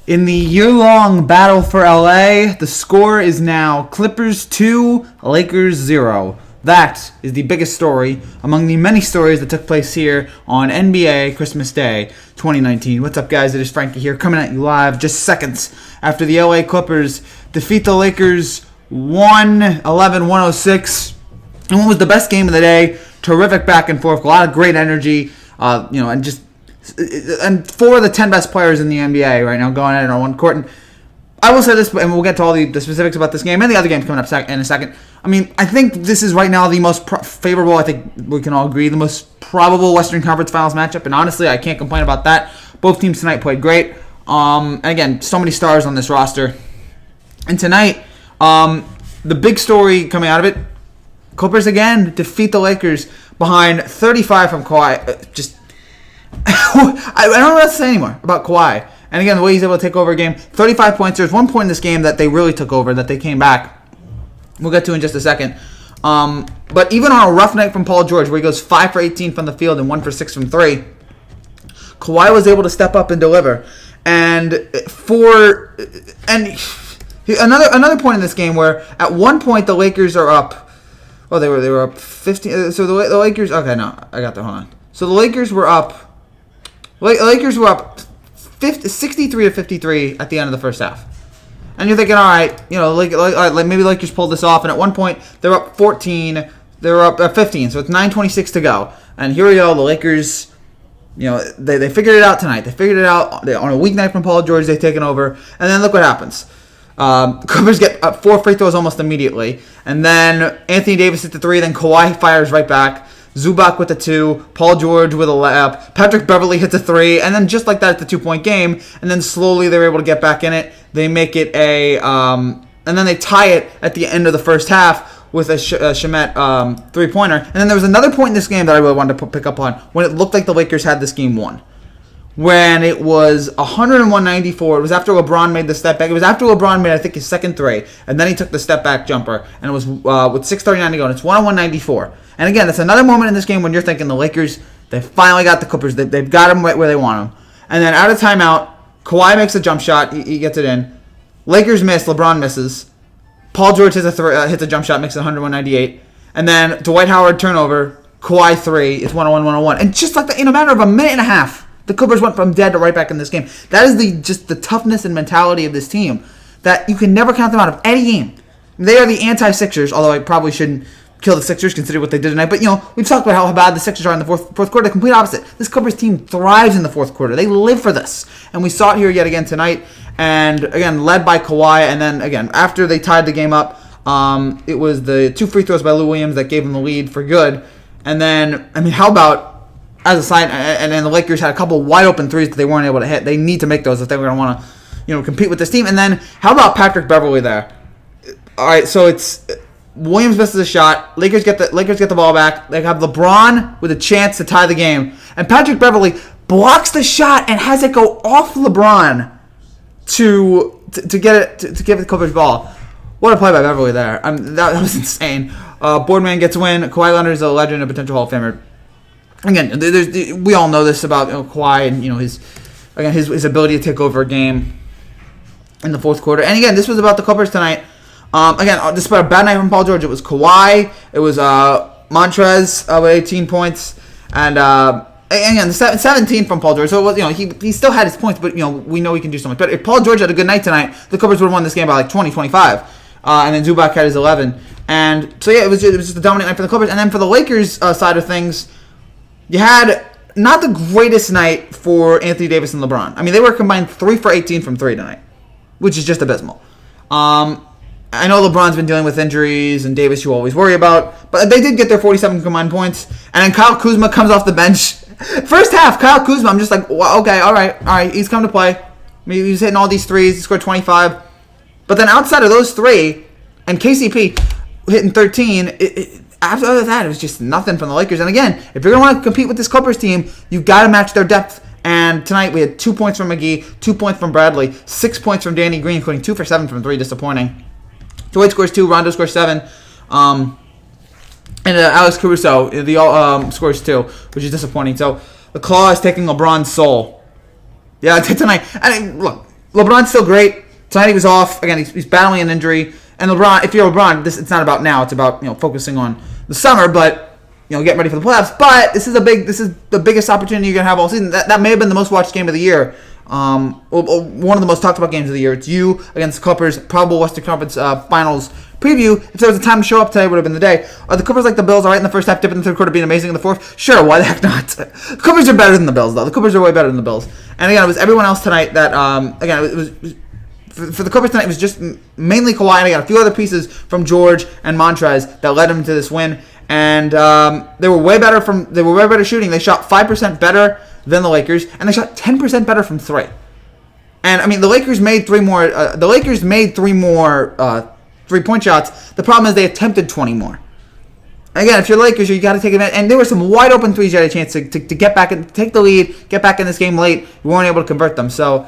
In the year-long battle for LA, the score is now Clippers 2, Lakers 0. That is the biggest story among the many stories that took place here on NBA Christmas Day 2019. What's up, guys? It is Frankie here, coming at you live just seconds after the LA Clippers defeat the Lakers 111-106. And what was the best game of the day? Terrific back and forth, a lot of great energy, and 4 of the 10 best players in the NBA right now going at it on one court. And I will say this, and we'll get to all the specifics about this game and the other games coming up in a second. I mean, I think this is right now the most favorable, I think we can all agree, the most probable Western Conference Finals matchup. And honestly, I can't complain about that. Both teams tonight played great. And again, so many stars on this roster. And tonight, the big story coming out of it, Clippers again defeat the Lakers behind 35 from Kawhi. I don't know what to say anymore about Kawhi. And again, the way he's able to take over a game. 35 points. There's one point in this game that they really took over, that they came back. We'll get to in just a second. But even on a rough night from Paul George, where he goes 5 for 18 from the field and 1 for 6 from 3, Kawhi was able to step up and deliver. And another point in this game where at one point the Lakers are up. Oh, they were up 15. So the Lakers. Okay, no, I got that. Hold on. So the Lakers were up. Lakers were up 63-53 at the end of the first half. And you're thinking, all right, maybe the Lakers pulled this off. And at one point, they're up 14. They're up 15. So it's 9:26 to go. And here we go. The Lakers, they figured it out tonight. They figured it out on a weeknight from Paul George. They've taken over. And then look what happens. Clippers get 4 free throws almost immediately. And then Anthony Davis hits the 3. Then Kawhi fires right back. Zubac with the 2, Paul George with a layup, Patrick Beverley hits a 3, and then just like that, it's a 2-point game, and then slowly they're able to get back in it. They make it and then they tie it at the end of the first half with a Shamet 3-pointer. And then there was another point in this game that I really wanted to pick up on, when it looked like the Lakers had this game won. When it was 101-94, it was after LeBron made the step back. It was after LeBron made, I think, his second 3, and then he took the step back jumper, and it was with 6:39 to go, and it's 101-94. And again, that's another moment in this game when you're thinking the Lakers, they finally got the Clippers. They've got them right where they want them. And then out of timeout, Kawhi makes a jump shot. He gets it in. Lakers miss. LeBron misses. Paul George hits a jump shot, makes it 101-98. And then Dwight Howard turnover, Kawhi 3. It's 101-101. And just like that, in a matter of a minute and a half, the Clippers went from dead to right back in this game. That is just the toughness and mentality of this team, that you can never count them out of any game. They are the anti-Sixers, although I probably shouldn't kill the Sixers, considering what they did tonight. But, we've talked about how bad the Sixers are in the fourth quarter. The complete opposite. This Clippers team thrives in the fourth quarter. They live for this. And we saw it here yet again tonight. And, again, led by Kawhi. And then, again, after they tied the game up, it was the 2 free throws by Lou Williams that gave them the lead for good. And then, how about, as a side, and then the Lakers had a couple wide open threes that they weren't able to hit. They need to make those if they were going to want to, compete with this team. And then, how about Patrick Beverley there? All right, so it's Williams misses a shot. Lakers get the ball back. They have LeBron with a chance to tie the game, and Patrick Beverley blocks the shot and has it go off LeBron to get it to give the Clippers ball. What a play by Beverley there! That was insane. Boardman gets a win. Kawhi Leonard is a legend, a potential Hall of Famer. Again, we all know this about Kawhi and his ability to take over a game in the fourth quarter. And again, this was about the Clippers tonight. Again, despite a bad night from Paul George, it was Kawhi, it was Montrez with 18 points, and again, 17 from Paul George. So it was, he still had his points, but we know he can do so much better. If Paul George had a good night tonight, the Clippers would have won this game by like 20, 25, and then Zubac had his 11. And so yeah, it was just a dominant night for the Clippers. And then for the Lakers side of things, you had not the greatest night for Anthony Davis and LeBron. I mean, they were combined 3 for 18 from 3 tonight, which is just abysmal. I know LeBron's been dealing with injuries, and Davis you always worry about, but they did get their 47 combined points. And then Kyle Kuzma comes off the bench. First half, Kyle Kuzma, I'm just like, well, okay, all right, he's come to play. Maybe he's hitting all these threes. He scored 25. But then outside of those 3, and KCP hitting 13, after that, it was just nothing from the Lakers. And again, if you're going to want to compete with this Clippers team, you've got to match their depth. And tonight we had 2 points from McGee, 2 points from Bradley, 6 points from Danny Green, including 2 for 7 from 3, disappointing. Dwight scores 2, Rondo scores 7, and Alex Caruso scores 2, which is disappointing. So the Claw is taking LeBron's soul. Yeah, tonight. I mean, look, LeBron's still great. Tonight he was off. Again, he's battling an injury. And LeBron, if you're LeBron, it's not about now. It's about focusing on the summer, but getting ready for the playoffs. But this is the biggest opportunity you're gonna have all season. That may have been the most watched game of the year. One of the most talked about games of the year. It's you against the Clippers, probable Western Conference Finals preview. If there was a time to show up today, it would have been the day. Are the Clippers like the Bills? All right in the first half, dip in the third quarter, being amazing in the fourth? Sure, why the heck not? The Clippers are better than the Bills, though. The Clippers are way better than the Bills. And again, it was everyone else tonight that it was for the Clippers tonight. It was just mainly Kawhi, and again a few other pieces from George and Montrez that led them to this win. And they were way better shooting. They shot 5% better than the Lakers, and they shot 10% better from three. And I mean, the Lakers made three more. Three-point shots. The problem is they attempted 20 more. And again, if you're Lakers, you got to take advantage. And there were some wide open threes you had a chance to get back and take the lead, get back in this game late. You weren't able to convert them, so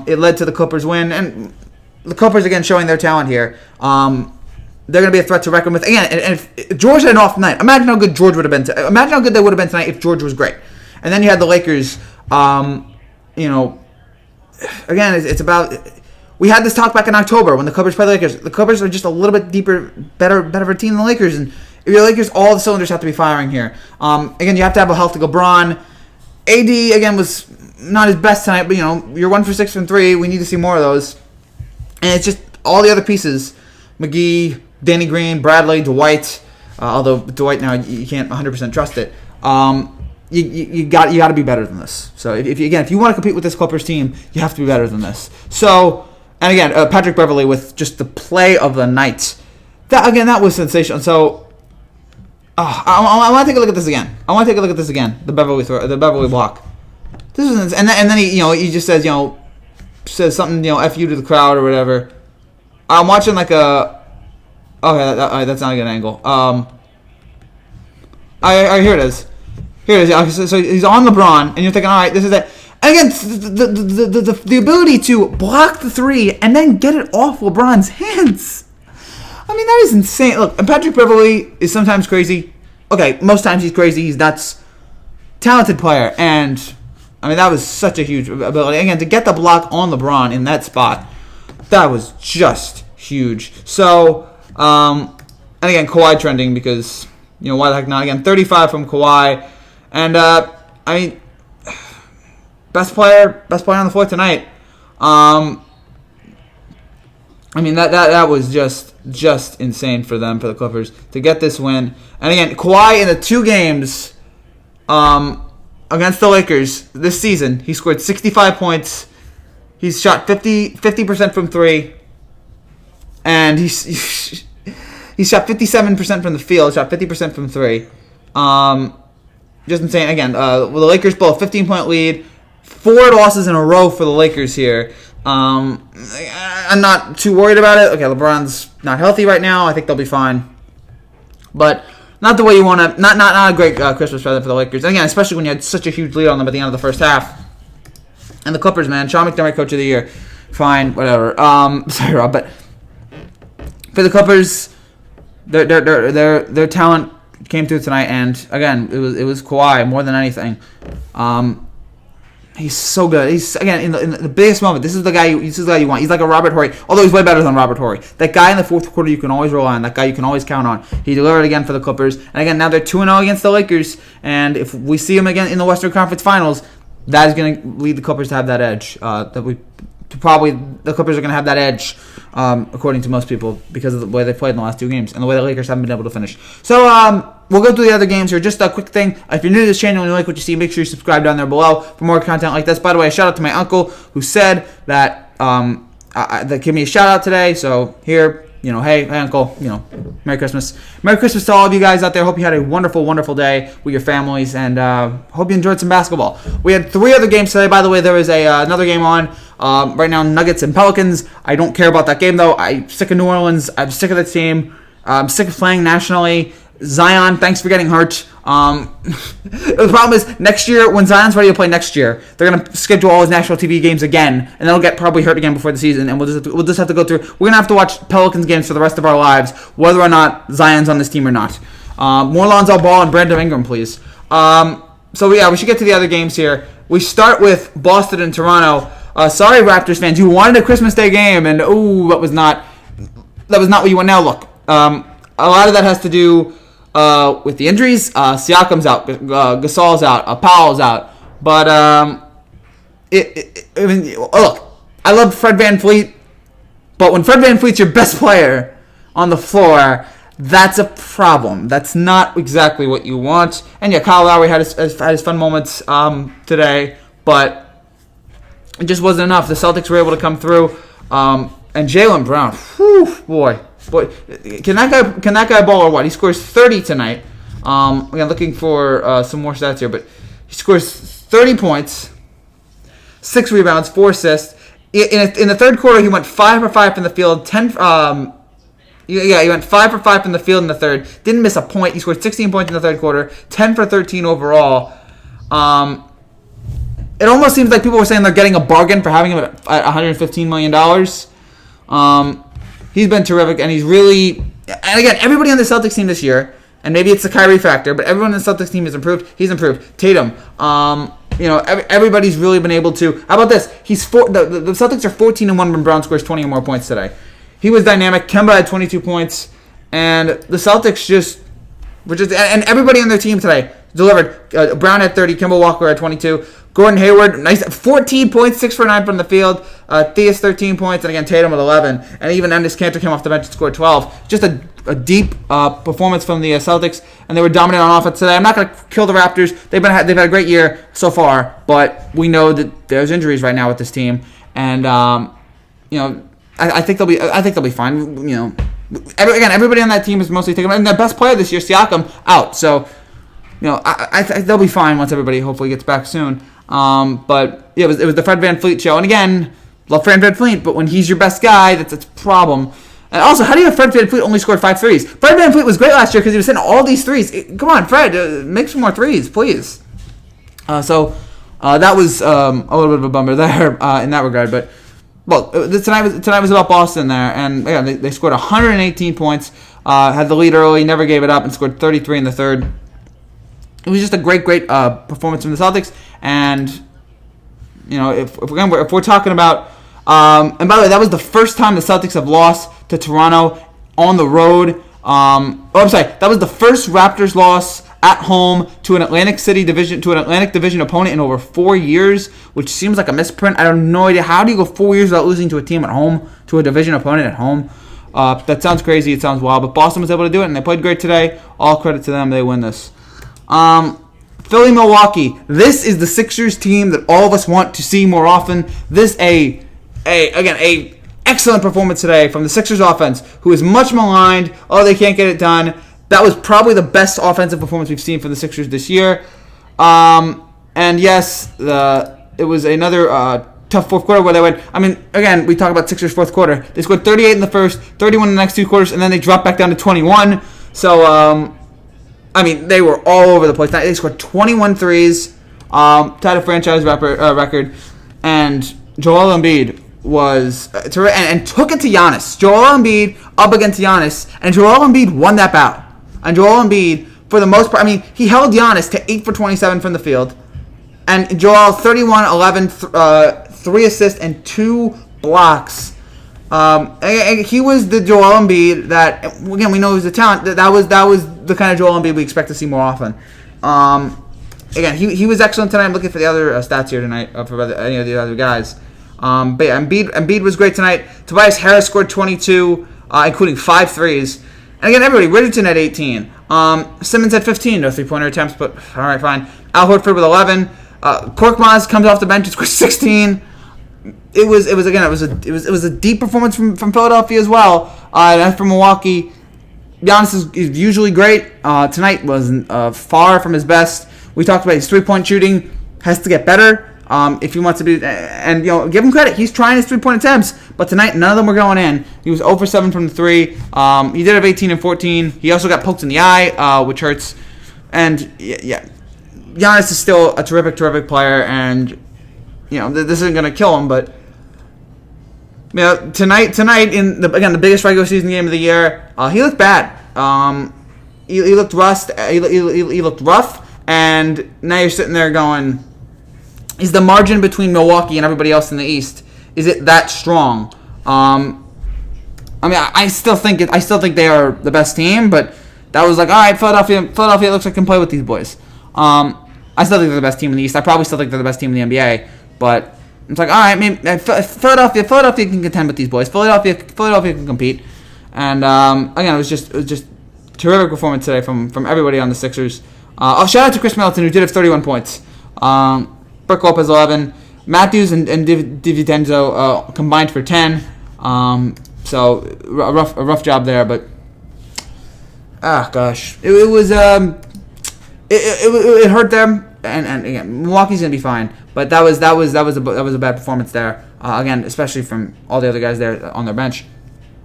it led to the Clippers win. And the Clippers again showing their talent here. They're going to be a threat to reckon with. Again, and if George had an off night, imagine how good George would have been. Imagine how good they would have been tonight if George was great. And then you had the Lakers. Again, it's about. We had this talk back in October when the Clippers played the Lakers. The Clippers are just a little bit deeper, better of a team than the Lakers. And if you're the Lakers, all the cylinders have to be firing here. Again, you have to have a healthy LeBron. AD again was not his best tonight, but you're 1 for 6 from 3. We need to see more of those. And it's just all the other pieces: McGee, Danny Green, Bradley, Dwight. Although Dwight now you can't 100% trust it. You got to be better than this. So if you want to compete with this Clippers team, you have to be better than this. So. And again, Patrick Beverley with just the play of the night. That was sensational. So, I want to take a look at this again. The Beverley block. This is, and then he just says something F you to the crowd or whatever. I'm watching like a. Okay, that's not a good angle. Here it is. So he's on LeBron, and you're thinking, all right, this is it. And again, the ability to block the three and then get it off LeBron's hands. I mean, that is insane. Look, Patrick Beverley is sometimes crazy. Okay, most times he's crazy. He's nuts. Talented player. And, I mean, that was such a huge ability. Again, to get the block on LeBron in that spot, that was just huge. So, and again, Kawhi trending because, why the heck not? Again, 35 from Kawhi. And, Best player on the floor tonight. That was just insane for them, for the Clippers, to get this win. And again, Kawhi in the 2 games against the Lakers this season, he scored 65 points. He's shot 50% from 3. And he shot 57% from the field, shot 50% from 3. Just insane. Again, the Lakers blow a 15-point lead. 4 losses in a row for the Lakers here. I'm not too worried about it. Okay, LeBron's not healthy right now. I think they'll be fine. But not the way you want to. Not a great Christmas present for the Lakers. And again, especially when you had such a huge lead on them at the end of the first half. And the Clippers, man. Sean McDermott, Coach of the Year. Fine, whatever. Sorry, Rob, but for the Clippers, their talent came through tonight. And again, it was Kawhi more than anything. He's so good. He's again in the biggest moment. This is the guy you want. He's like a Robert Horry, although he's way better than Robert Horry. That guy in the fourth quarter you can always rely on. That guy you can always count on. He delivered again for the Clippers, and again now they're 2-0 against the Lakers. And if we see him again in the Western Conference Finals, that is going to lead the Clippers to have that edge. The Clippers are going to have that edge, according to most people, because of the way they played in the last 2 games and the way the Lakers haven't been able to finish. So we'll go through the other games here. Just a quick thing. If you're new to this channel and you like what you see, make sure you subscribe down there below for more content like this. By the way, a shout out to my uncle who said that give me a shout out today. So here, hey uncle, Merry Christmas. Merry Christmas to all of you guys out there. Hope you had a wonderful, wonderful day with your families, and hope you enjoyed some basketball. We had 3 other games today. By the way, there is another game on right now, Nuggets and Pelicans. I don't care about that game, though. I'm sick of New Orleans. I'm sick of the team. I'm sick of playing nationally. Zion, thanks for getting hurt. The problem is, next year, when Zion's ready to play next year, they're going to schedule all his national TV games again, and they'll get probably hurt again before the season, and we'll just have to go through. We're going to have to watch Pelicans games for the rest of our lives, whether or not Zion's on this team or not. More Lonzo Ball and Brandon Ingram, please. So, yeah, we should get to the other games here. We start with Boston and Toronto. sorry, Raptors fans, you wanted a Christmas Day game, and that was not what you want. Now look, a lot of that has to do with the injuries. Siakam's out, Gasol's out, Powell's out, but look, I love Fred VanVleet, but when Fred VanVleet's your best player on the floor, that's a problem. That's not exactly what you want. And yeah, Kyle Lowry had his fun moments today, but it just wasn't enough. The Celtics were able to come through, and Jaylen Brown, boy, can that guy ball or what? He scores 30 tonight. Again, looking for some more stats here, but he scores 30 points, 6 rebounds, 4 assists. In the third quarter, he went 5 for 5 from the field. He went 5 for 5 from the field in the third. Didn't miss a point. He scored 16 points in the third quarter, 10 for 13 overall. It almost seems like people were saying they're getting a bargain for having him at $115 million. He's been terrific, and he's really... And again, everybody on the Celtics team this year, and maybe it's the Kyrie factor, but everyone on the Celtics team has improved. He's improved. Tatum, everybody's really been able to... How about this? The Celtics are 14-1 when Brown scores 20 or more points today. He was dynamic. Kemba had 22 points, and the Celtics and everybody on their team today delivered. Brown had 30, Kemba Walker had 22, Gordon Hayward, nice, 14 points, 6 for 9 from the field, Theus 13 points, and again Tatum with 11, and even Enes Kanter came off the bench and scored 12. Just a deep performance from the Celtics, and they were dominant on offense today. I'm not going to kill the Raptors. They've had a great year so far, but we know that there's injuries right now with this team, and I think they'll be fine. Everybody on that team is mostly taken. And their best player this year, Siakam, out. So, they'll be fine once everybody hopefully gets back soon. But yeah, it was the Fred VanVleet show. And again, love Fred VanVleet, but when he's your best guy, that's a problem. And also, how do you have Fred VanVleet only scored 5 threes? Fred VanVleet was great last year because he was hitting all these threes. Come on, Fred, make some more threes, please. That was a little bit of a bummer there in that regard, but. Well, tonight was about Boston there, and yeah, they scored 118 points, had the lead early, never gave it up, and scored 33 in the third. It was just a great performance from the Celtics, and if we're talking about, and by the way, that was the first time the Celtics have lost to Toronto on the road. That was the first Raptors loss at home to an Atlantic Division opponent in over 4 years, which seems like a misprint. I have no idea. How do you go 4 years without losing to a team at home, to a division opponent at home? That sounds crazy. It sounds wild, but Boston was able to do it, and they played great today. All credit to them. They win this. Philly, Milwaukee. This is the Sixers team that all of us want to see more often. This a excellent performance today from the Sixers offense, who is much maligned. Oh, they can't get it done. That was probably the best offensive performance we've seen from the Sixers this year. And yes, it was another tough fourth quarter where they went. I mean, again, we talk about Sixers fourth quarter. They scored 38 in the first, 31 in the next 2 quarters, and then they dropped back down to 21. So, they were all over the place. They scored 21 threes, tied a franchise record, and Joel Embiid was and took it to Giannis. Joel Embiid up against Giannis, and Joel Embiid won that bout. And Joel Embiid, for the most part, he held Giannis to 8 for 27 from the field. And Joel, 31, 11, 3 assists, and 2 blocks. And he was the Joel Embiid that, again, we know he's a talent. That was the kind of Joel Embiid we expect to see more often. Again, he was excellent tonight. I'm looking for the other stats here tonight for any of the other guys. But yeah, Embiid was great tonight. Tobias Harris scored 22, including 5 threes. And again, everybody, Richardson had 18. Simmons had 15, no three-pointer attempts, but all right, fine. Al Horford with 11. Korkmaz comes off the bench and scores 16. It was a deep performance from Philadelphia as well. And as for Milwaukee, Giannis is usually great. Tonight wasn't far from his best. We talked about his three-point shooting has to get better. If he wants to be, and give him credit, he's trying his 3-point attempts, but tonight none of them were going in. He was 0 for 7 from the 3. He did have 18 and 14. He also got poked in the eye, which hurts. And yeah, Giannis is still a terrific player, and this isn't going to kill him. But tonight in the biggest regular season game of the year, he looked bad. He looked he looked rough, and now you're sitting there going, is the margin between Milwaukee and everybody else in the East, is it that strong? I still think they are the best team, but that was like, all right, Philadelphia looks like can play with these boys. I still think they're the best team in the East. I probably still think they're the best team in the NBA, but it's like, all right, maybe Philadelphia can contend with these boys. Philadelphia can compete, and again, it was just terrific performance today from everybody on the Sixers. Shout out to Chris Middleton, who did have 31 points. Brook Lopez 11, Matthews and DiVincenzo combined for 10. So a rough job there, but gosh, it was it hurt them. And again, Milwaukee's gonna be fine, but that was a bad performance there. Again, especially from all the other guys there on their bench,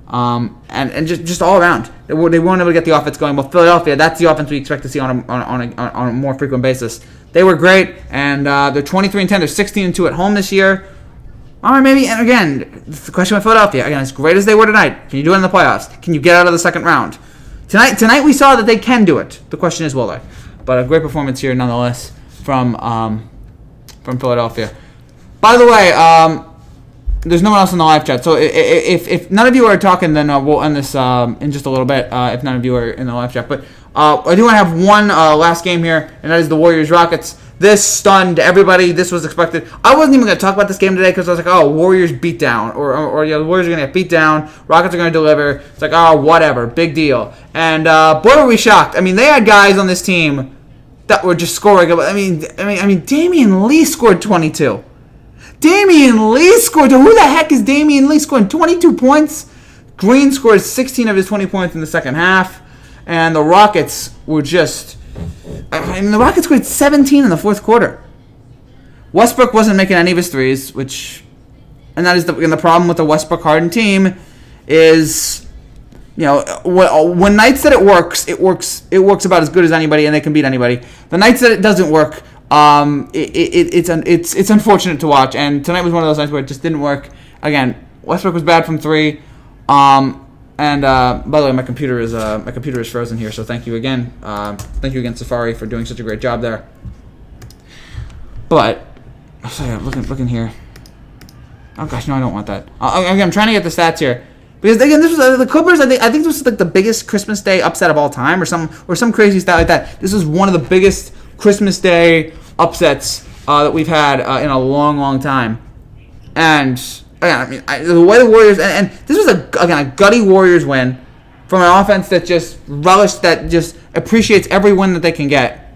and just all around, they weren't able to get the offense going. Well, Philadelphia, that's the offense we expect to see on a more frequent basis. They were great, and they're 23-10. They're 16-2 at home this year. All right, maybe. And again, the question with Philadelphia, again, as great as they were tonight, can you do it in the playoffs? Can you get out of the second round? Tonight we saw that they can do it. The question is, will they? But a great performance here, nonetheless, from Philadelphia. By the way, there's no one else in the live chat, so if none of you are talking, then we'll end this in just a little bit. If none of you are in the live chat, but I do want to have one last game here, and that is the Warriors-Rockets. This stunned everybody. This was expected. I wasn't even going to talk about this game today because I was like, oh, Warriors beat down. Or the Warriors are going to get beat down. Rockets are going to deliver. It's like, oh, whatever. Big deal. And boy, were we shocked. I mean, they had guys on this team that were just scoring. I mean, Damian Lee scored 22. Damian Lee scored. Who the heck is Damian Lee scoring 22 points? Green scored 16 of his 20 points in the second half. And the Rockets were just... the Rockets scored 17 in the fourth quarter. Westbrook wasn't making any of his threes, and that is the problem with the Westbrook-Harden team is, when nights that it works about as good as anybody, and they can beat anybody. The nights that it doesn't work, it's unfortunate to watch. And tonight was one of those nights where it just didn't work. Again, Westbrook was bad from three. And by the way, my computer is frozen here, so thank you again. Thank you again, Safari, for doing such a great job there. But looking here. Oh gosh, no, I don't want that. I'm trying to get the stats here because again, this was the Clippers. I think this was like the biggest Christmas Day upset of all time, or some crazy stat like that. This was one of the biggest Christmas Day upsets that we've had in a long time, and. The way the Warriors and this was a gutty Warriors win from an offense that just appreciates every win that they can get.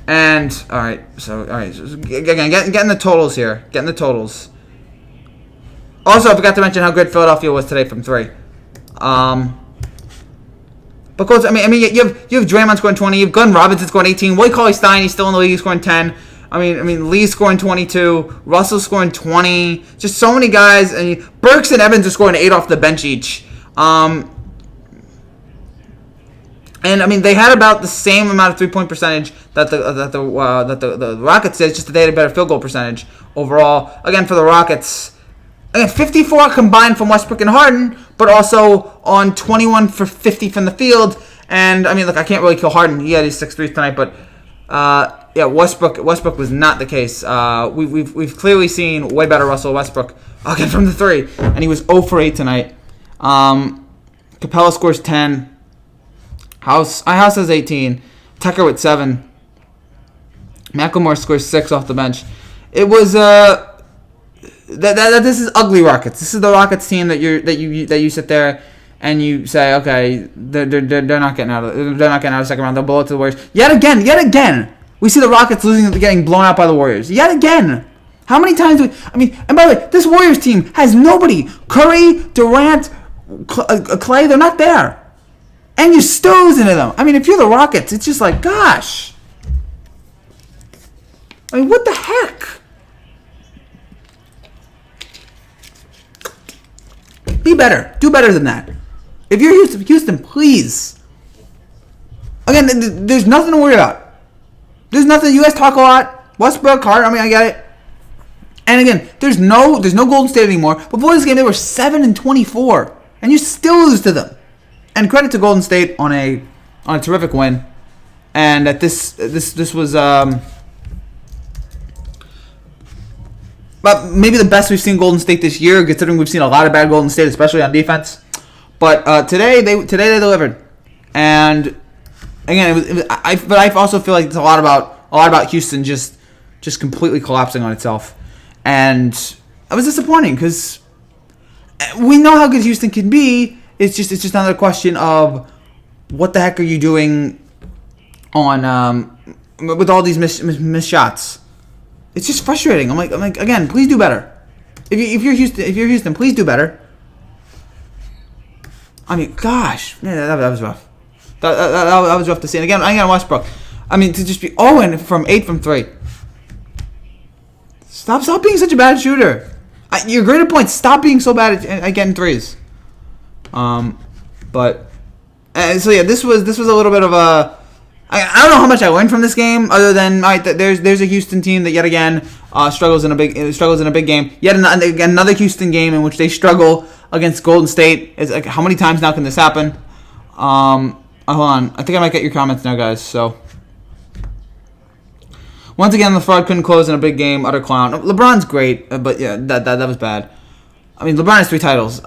And all right, so again, getting the totals here, Also, I forgot to mention how good Philadelphia was today from three. Because you have Draymond scoring 20, you have Glenn Robinson scoring 18, Willie Cauley-Stein, he's still in the league, he's scoring 10. Lee scoring 22, Russell scoring 20, just so many guys. And Burks and Evans are scoring 8 off the bench each. And they had about the same amount of 3-point percentage that the Rockets did, just that they had a better field goal percentage overall. Again, for the Rockets, 54 combined from Westbrook and Harden, but also on 21 for 50 from the field. And I can't really kill Harden. He had his 6 threes tonight, but. Westbrook was not the case. We've clearly seen way better Russell Westbrook again from the three, and he was 0 for 8 tonight. Capella scores 10. House has 18. Tucker with 7. McLemore scores 6 off the bench. It was this is ugly Rockets. This is the Rockets team that you sit there and you say, okay, they're not getting out of the second round. They'll blow it to the Warriors. Yet again, we see the Rockets getting blown out by the Warriors. Yet again. How many times do we... and by the way, this Warriors team has nobody. Curry, Durant, Clay, they're not there. And you still lose into them. If you're the Rockets, it's just like, gosh. What the heck? Be better. Do better than that. If you're Houston, please. Again, there's nothing to worry about. There's nothing. You guys talk a lot. Westbrook, Harden. I get it. And again, there's no Golden State anymore. Before this game, they were 7-24, and you still lose to them. And credit to Golden State on a terrific win. And that this was but maybe the best we've seen Golden State this year, considering we've seen a lot of bad Golden State, especially on defense. But today they delivered, and again, but I also feel like it's a lot about Houston just completely collapsing on itself, and it was disappointing because we know how good Houston can be. It's just another question of what the heck are you doing on with all these missed shots. It's just frustrating. I'm like, again, please do better. If you're Houston, please do better. I mean, gosh, yeah, that was rough. That was rough to see. And again, Westbrook. I mean, to just be 0 from 8 from 3. Stop being such a bad shooter. You're great at points. Stop being so bad at getting threes. But so yeah, this was a little bit of a. I don't know how much I learned from this game, other than there's a Houston team that yet again struggles in a big game. Yet another Houston game in which they struggle against Golden State. It's like, how many times now can this happen? Hold on, I think I might get your comments now, guys. So once again, the fraud couldn't close in a big game. Utter clown. LeBron's great, but yeah, that was bad. I mean, LeBron has 3 titles.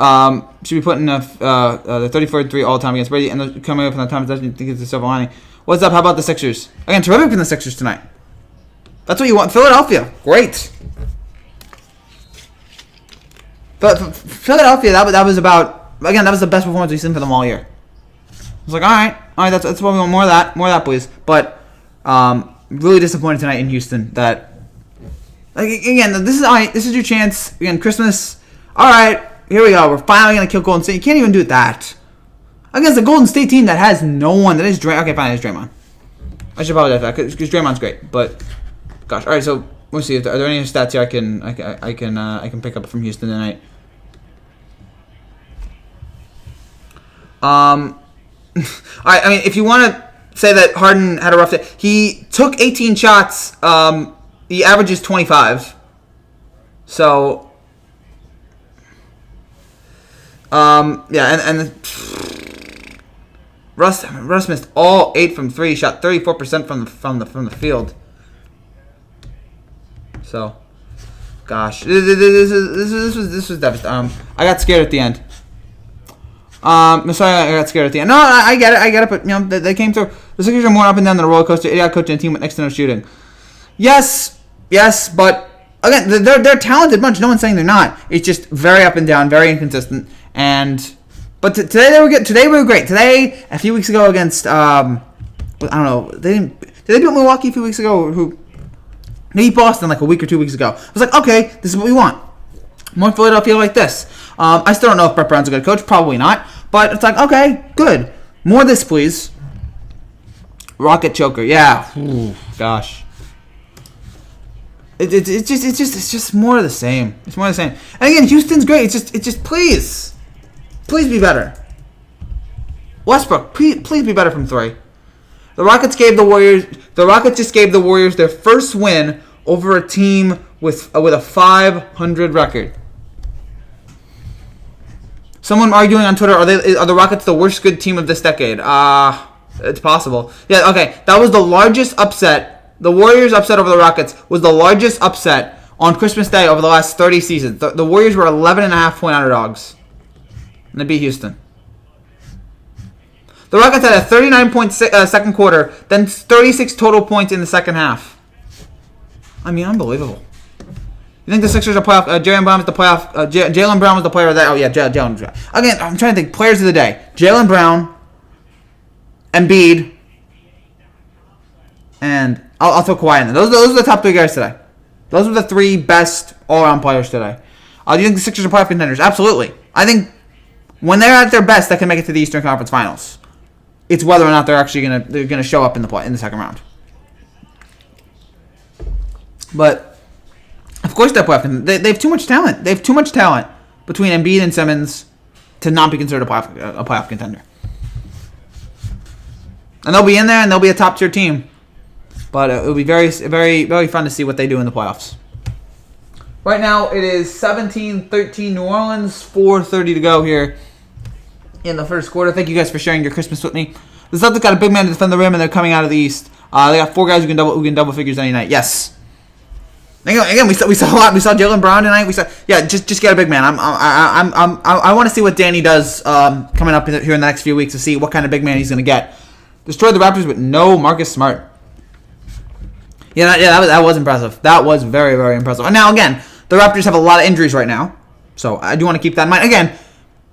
Should be putting the 34-3 all time against Brady, and coming up from that time, doesn't think it's a silver lining. What's up? How about the Sixers? Again, terrific from the Sixers tonight. That's what you want. Philadelphia, great. But Philadelphia, that was about, again, that was the best performance we've seen for them all year. I was like, all right, that's what we want. More of that, please. But really disappointed tonight in Houston. That, like, again, this is all right. This is your chance. Again, Christmas. All right, here we go. We're finally gonna kill Golden State. You can't even do that against the Golden State team that has no one. That is Draymond. Okay, fine, it's Draymond. I should apologize for that because Draymond's great. But gosh, all right. So let's see. Are there any stats here I can pick up from Houston tonight? All right. I mean, if you want to say that Harden had a rough day, he took 18 shots. He averages 25. So. Yeah, and Russ missed all 8 from 3, shot 34% from the field. So, gosh, this was devastating. I got scared at the end. Sorry, I got scared at the end. No, I get it, but you know they came through. The Sixers are more up and down than a roller coaster. Idiot coach and a team with next to no shooting. Yes, but again, they're a talented bunch. No one's saying they're not. It's just very up and down, very inconsistent. But today they were good. Today we were great. Today, a few weeks ago against I don't know. Did they beat Milwaukee a few weeks ago? Who? Maybe Boston like a week or 2 weeks ago. I was like, okay, this is what we want. More Philadelphia like this. I still don't know if Brett Brown's a good coach. Probably not. But it's like, okay, good. More of this, please. Rocket choker. Yeah. Ooh, gosh. It's just more of the same. It's more of the same. And again, Houston's great. It's just please be better. Westbrook, please be better from 3. The Rockets just gave the Warriors their first win over a team with a 500 record. Someone arguing on Twitter, are the Rockets the worst good team of this decade? It's possible. Yeah, okay. That was the largest upset. The Warriors' upset over the Rockets was the largest upset on Christmas Day over the last 30 seasons. The Warriors were 11.5-point underdogs. And they beat Houston. The Rockets had a 39-point second quarter, then 36 total points in the second half. I mean, unbelievable. You think the Sixers are playoff? Jaylen Brown was the playoff. Jaylen Brown was the player of that. Oh yeah, Jaylen. Again, I'm trying to think. Players of the day: Jaylen Brown, Embiid, and I'll throw Kawhi in there. Those are the top 3 guys today. Those were the 3 best all-around players today. Do you think the Sixers are playoff contenders? Absolutely. I think when they're at their best, they can make it to the Eastern Conference Finals. It's whether or not they're actually gonna show up in the second round. But of course they're playoff contenders. They have too much talent. They have too much talent between Embiid and Simmons to not be considered a playoff contender. And they'll be in there, and they'll be a top-tier team. But it'll be very, very, very fun to see what they do in the playoffs. Right now, it is 17-13 New Orleans, 4:30 to go here in the first quarter. Thank you guys for sharing your Christmas with me. The Celtics got a big man to defend the rim, and they're coming out of the East. They got 4 guys who can double figures any night. Yes. Again, we saw a lot. We saw Jaylen Brown tonight. Just get a big man. I want to see what Danny does coming up here in the next few weeks to see what kind of big man he's going to get. Destroyed the Raptors with no Marcus Smart. That was impressive. That was very, very impressive. And now again, the Raptors have a lot of injuries right now, so I do want to keep that in mind. Again,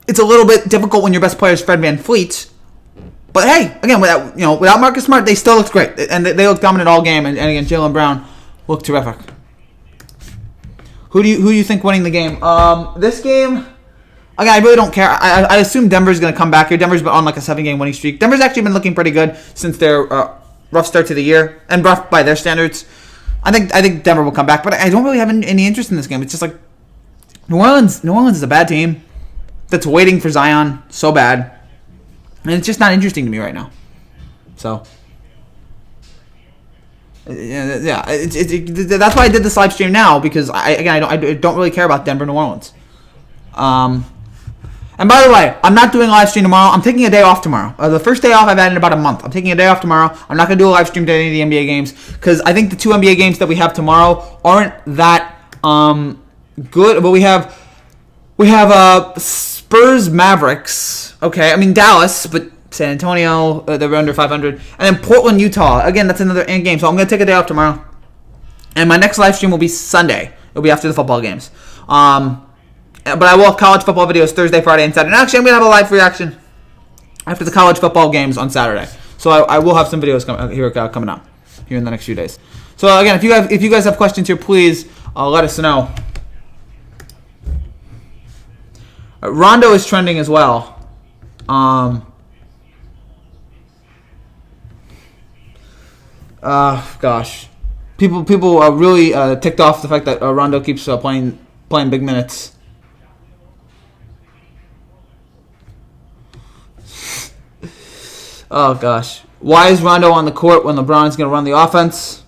it's a little bit difficult when your best player is Fred VanVleet. But hey, again, without Marcus Smart, they still looked great, and they looked dominant all game. And again, Jaylen Brown looked terrific. Who do you think winning the game? This game, again, I really don't care. I assume Denver's going to come back here. Denver's been on like a 7-game winning streak. Denver's actually been looking pretty good since their rough start to the year, and rough by their standards. I think Denver will come back, but I don't really have any interest in this game. It's just like New Orleans is a bad team that's waiting for Zion so bad. And it's just not interesting to me right now. So, that's why I did this live stream now, because I don't really care about Denver, New Orleans. And by the way, I'm not doing a live stream tomorrow. I'm taking a day off tomorrow. The first day off I've had in about a month. I'm taking a day off tomorrow. I'm not going to do a live stream to any of the NBA games, because I think the 2 NBA games that we have tomorrow aren't that good. But we have Spurs Mavericks. Okay, I mean Dallas, but San Antonio, they're under 500. And then Portland, Utah. Again, that's another game. So I'm going to take a day off tomorrow. And my next live stream will be Sunday. It'll be after the football games. But I will have college football videos Thursday, Friday, and Saturday. And actually, I'm going to have a live reaction after the college football games on Saturday. So I will have some videos coming up here in the next few days. So again, if you guys have questions here, please let us know. Rondo is trending as well. Gosh, people are really ticked off the fact that Rondo keeps playing big minutes. Oh gosh, why is Rondo on the court when LeBron's going to run the offense?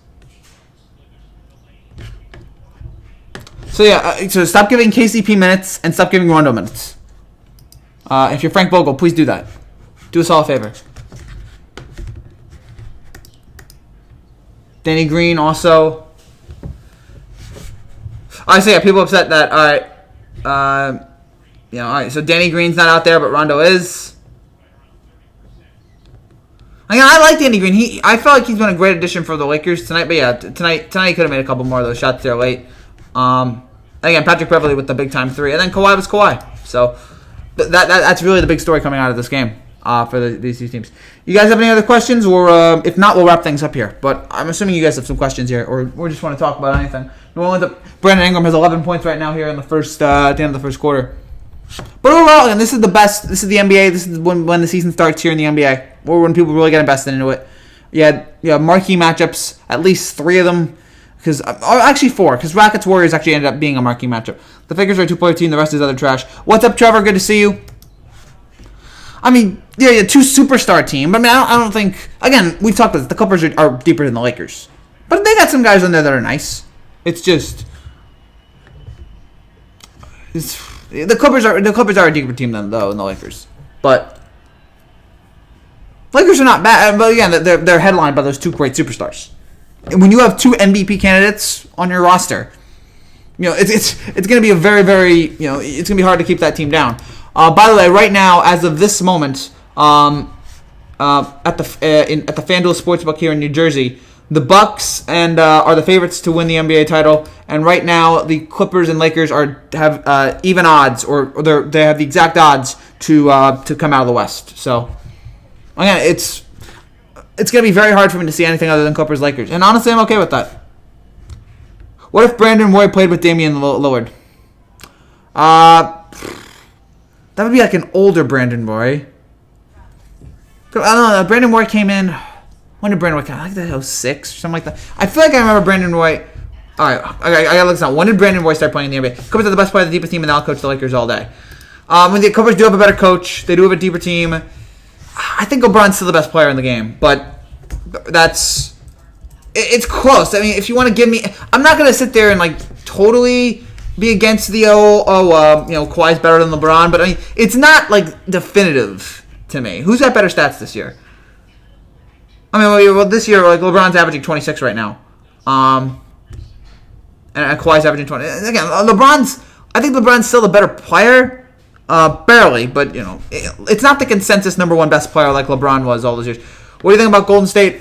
So stop giving KCP minutes and stop giving Rondo minutes. If you're Frank Vogel, please do that. Do us all a favor. Danny Green also. I say people upset that. All right. So Danny Green's not out there, but Rondo is. I like Danny Green. I felt like he's been a great addition for the Lakers tonight. But yeah, tonight he could have made a couple more of those shots there late. Again, Patrick Beverley with the big time 3, and then Kawhi was Kawhi. So that's really the big story coming out of this game for these two teams. You guys have any other questions, or if not, we'll wrap things up here. But I'm assuming you guys have some questions here, or just want to talk about anything. New Orleans, Brandon Ingram has 11 points right now here in the first at the end of the first quarter. But overall, and this is the best. This is the NBA. This is when the season starts here in the NBA, or when people really get invested into it. Yeah, marquee matchups. At least 3 of them. Actually 4, because Rockets-Warriors actually ended up being a marquee matchup. The Lakers are a 2-player team, the rest is other trash. What's up, Trevor? Good to see you. I mean, yeah, 2 superstar team, but I mean, I don't think... Again, we've talked about this. The Clippers are deeper than the Lakers. But they got some guys on there that are nice. It's just... The Clippers are a deeper team than the Lakers. But... Lakers are not bad, but again, they're headlined by those 2 great superstars. And when you have 2 MVP candidates on your roster, it's going to be a very, very, it's going to be hard to keep that team down. By the way, right now, as of this moment, at the FanDuel Sportsbook here in New Jersey, the Bucks are the favorites to win the NBA title, and right now the Clippers and Lakers have even odds, or they have the exact odds to come out of the West. So again, it's going to be very hard for me to see anything other than Clippers-Lakers. And honestly, I'm okay with that. What if Brandon Roy played with Damian Lillard? That would be like an older Brandon Roy. I don't know. Brandon Roy came in... When did Brandon Roy come in? I think that was 06 or something like that. I feel like I remember Brandon Roy... Alright, I got to look this up. When did Brandon Roy start playing in the NBA? Clippers are the best player, the deepest team, and they'll coach the Lakers all day. When the Clippers do have a better coach, they do have a deeper team... I think LeBron's still the best player in the game, but it's close. I mean, if you want to give me, I'm not going to sit there and like totally be against the Kawhi's better than LeBron, but I mean, it's not like definitive to me. Who's got better stats this year? I mean, well, this year like LeBron's averaging 26 right now, And Kawhi's averaging 20. Again, I think LeBron's still the better player. Barely, but, it's not the consensus number one best player like LeBron was all those years. What do you think about Golden State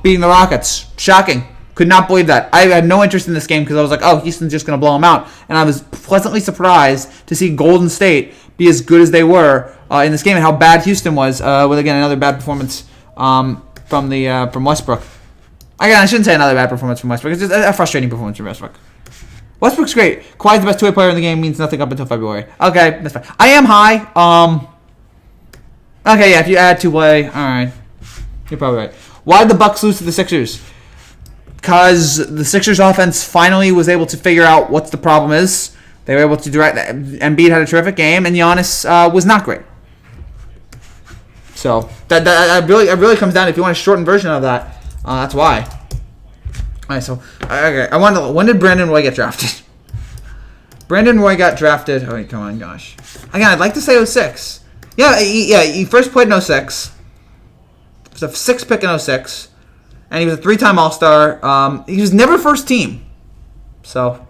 beating the Rockets? Shocking. Could not believe that. I had no interest in this game because I was like, oh, Houston's just going to blow them out. And I was pleasantly surprised to see Golden State be as good as they were in this game and how bad Houston was with, again, another bad performance from Westbrook. Again, I shouldn't say another bad performance from Westbrook. It's just a frustrating performance from Westbrook. Westbrook's great. Kawhi's the best two-way player in the game means nothing up until February. Okay, that's fine. I am high. Okay, yeah, if you add two-way, all right. You're probably right. Why did the Bucks lose to the Sixers? Because the Sixers offense finally was able to figure out what the problem is. They were able to direct. Embiid had a terrific game, and Giannis was not great. So that really comes down. If you want a shortened version of that, that's why. All right. So okay, I want to. When did Brandon Roy get drafted? Brandon Roy got drafted. Oh wait, come on, gosh. Again, I'd like to say 06. Yeah, he first played in 06. He was a 6th pick in 06. And he was a 3-time All-Star. He was never first team. So,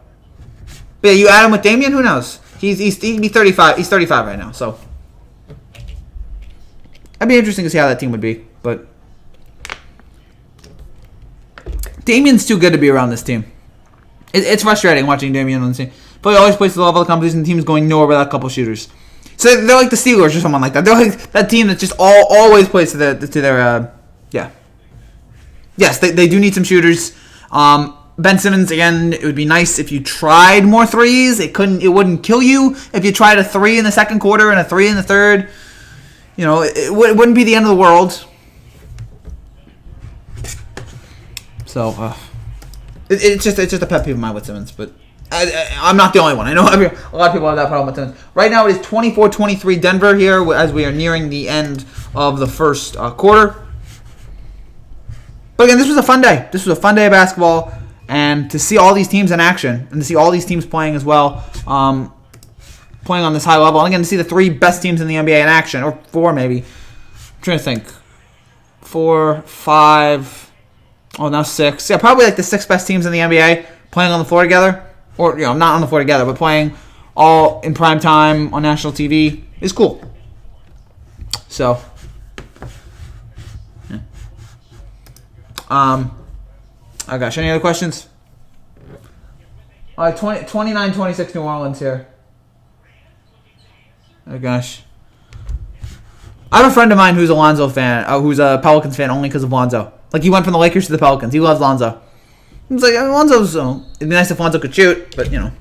but yeah, you add him with Damian, who knows? He'd be 35. He's 35 right now. So, that'd be interesting to see how that team would be. But Damian's too good to be around this team. It's frustrating watching Damian on the team. But he always plays to the level of competition. The team's going nowhere without a couple shooters. So they're like the Steelers or someone like that. They're like that team that just always plays to their yeah. Yes, they do need some shooters. Ben Simmons, again, it would be nice if you tried more threes. It wouldn't kill you if you tried a 3 in the second quarter and a 3 in the third. It wouldn't be the end of the world. So, it's just a pet peeve of mine with Simmons, but I'm not the only one. I know a lot of people have that problem with Simmons. Right now, it is 24-23 Denver here as we are nearing the end of the first quarter. But again, this was a fun day. This was a fun day of basketball, and to see all these teams in action, and to see all these teams playing as well, playing on this high level, and again to see the 3 best teams in the NBA in action, or 4 maybe. I'm trying to think. 4, 5, now 6. Yeah, probably like the 6 best teams in the NBA playing on the floor together, or not on the floor together, but playing all in prime time on national TV is cool. So. Oh gosh, any other questions? All right, 29-26 New Orleans here. Oh gosh. I have a friend of mine who's a Lonzo fan, who's a Pelicans fan only because of Lonzo. Like, he went from the Lakers to the Pelicans. He loves Lonzo. He's like, Lonzo's, it'd be nice if Lonzo could shoot, but, I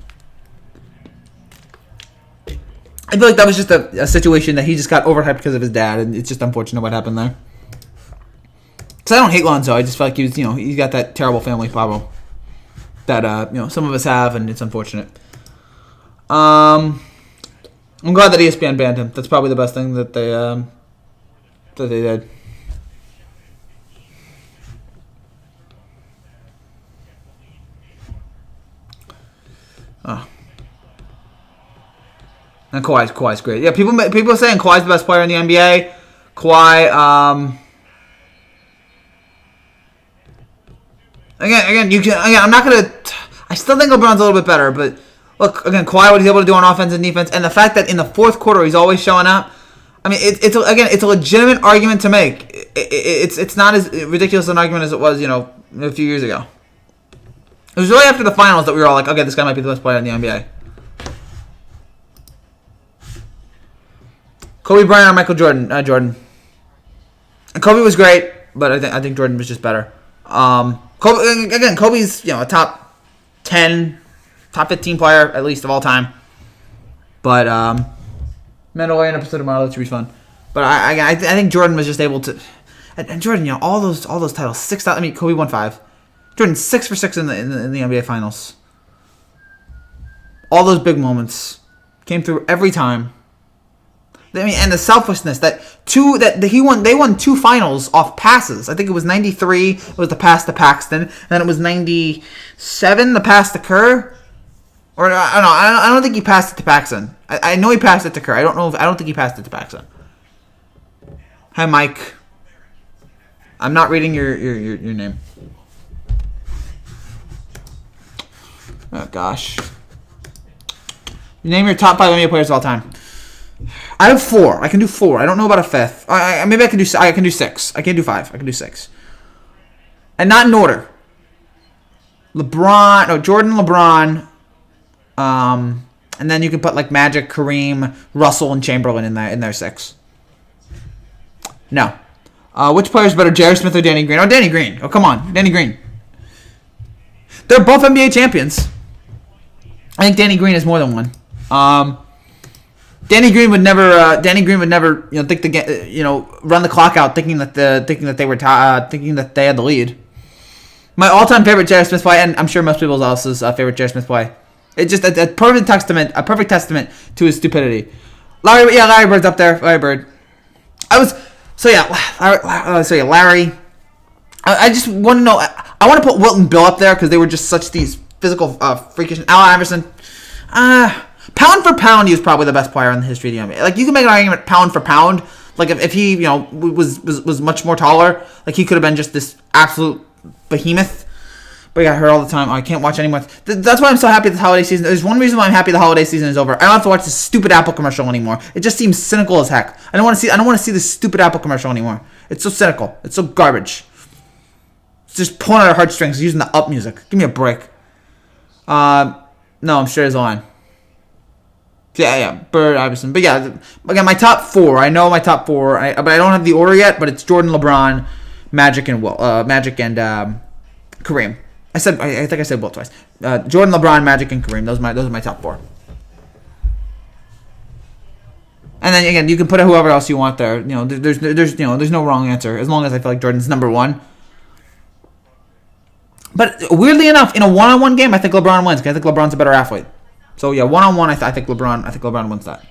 feel like that was just a situation that he just got overhyped because of his dad, and it's just unfortunate what happened there. So I don't hate Lonzo. I just feel like he was, he's got that terrible family problem that, some of us have, and it's unfortunate. I'm glad that ESPN banned him. That's probably the best thing that they did. And Kawhi's great. Yeah, people are saying Kawhi's the best player in the NBA. Kawhi, Again, I'm not gonna. I still think LeBron's a little bit better, but look, again, Kawhi, what he's able to do on offense and defense, and the fact that in the fourth quarter he's always showing up. I mean, it's a legitimate argument to make. It's not as ridiculous an argument as it was, a few years ago. It was really after the finals that we were all like, okay, this guy might be the best player in the NBA. Kobe Bryant or Michael Jordan? Jordan. And Kobe was great, but I think Jordan was just better. Kobe's a top 10, top 15 player at least of all time. But Mandalorian and episode tomorrow, that should be fun. But I think Jordan was just able to, and Jordan, all those titles, 6. I mean, Kobe won 5. Jordan 6 for 6 in the NBA Finals. All those big moments came through every time. I mean, and the selflessness they won 2 finals off passes. I think it was 93. It was the pass to Paxton, and then it was 97. The pass to Kerr, or I don't think he passed it to Paxton. I know he passed it to Kerr. I don't think he passed it to Paxton. Hi, Mike. I'm not reading your name. Oh, gosh. Name your top 5 NBA players of all time. I have 4. I can do 4. I don't know about a 5th. Maybe I can do 6. I can't do 5. I can do 6. And not in order. Jordan, LeBron. And then you can put like Magic, Kareem, Russell, and Chamberlain in there 6. No. Which player is better, J.R. Smith or Danny Green? Oh, Danny Green. Oh, come on. Danny Green. They're both NBA champions. I think Danny Green is more than one. Danny Green would never, think run the clock out thinking that they had the lead. My all-time favorite J.R. Smith play, and I'm sure most people's else's favorite J.R. Smith play. It's just a perfect testament to his stupidity. Larry Bird's up there. Larry Bird. Larry. I just want to know. I want to put Wilt and Bill up there because they were just such these physical freakish. Allen Iverson. Pound for pound, he was probably the best player in the history of the NBA. Like, you can make an argument pound for pound. Like, if he, was much more taller, like, he could have been just this absolute behemoth. But he got hurt all the time. I can't watch anymore. That's why I'm so happy this holiday season. There's one reason why I'm happy the holiday season is over. I don't have to watch this stupid Apple commercial anymore. It just seems cynical as heck. I don't want to see this stupid Apple commercial anymore. It's so cynical. It's so garbage. It's just pulling at our heartstrings using the up music. Give me a break. No, I'm sure there's a line. Yeah, Bird, Iverson. But yeah, again, my top 4. I know my top 4, but I don't have the order yet. But it's Jordan, LeBron, Magic, and Kareem. I think I said Wilt twice. Jordan, LeBron, Magic, and Kareem. Those are my top 4. And then again, you can put whoever else you want there. There's no wrong answer as long as I feel like Jordan's number 1. But weirdly enough, in a one-on-one game, I think LeBron wins because I think LeBron's a better athlete. So yeah, one-on-one, I think LeBron wins that.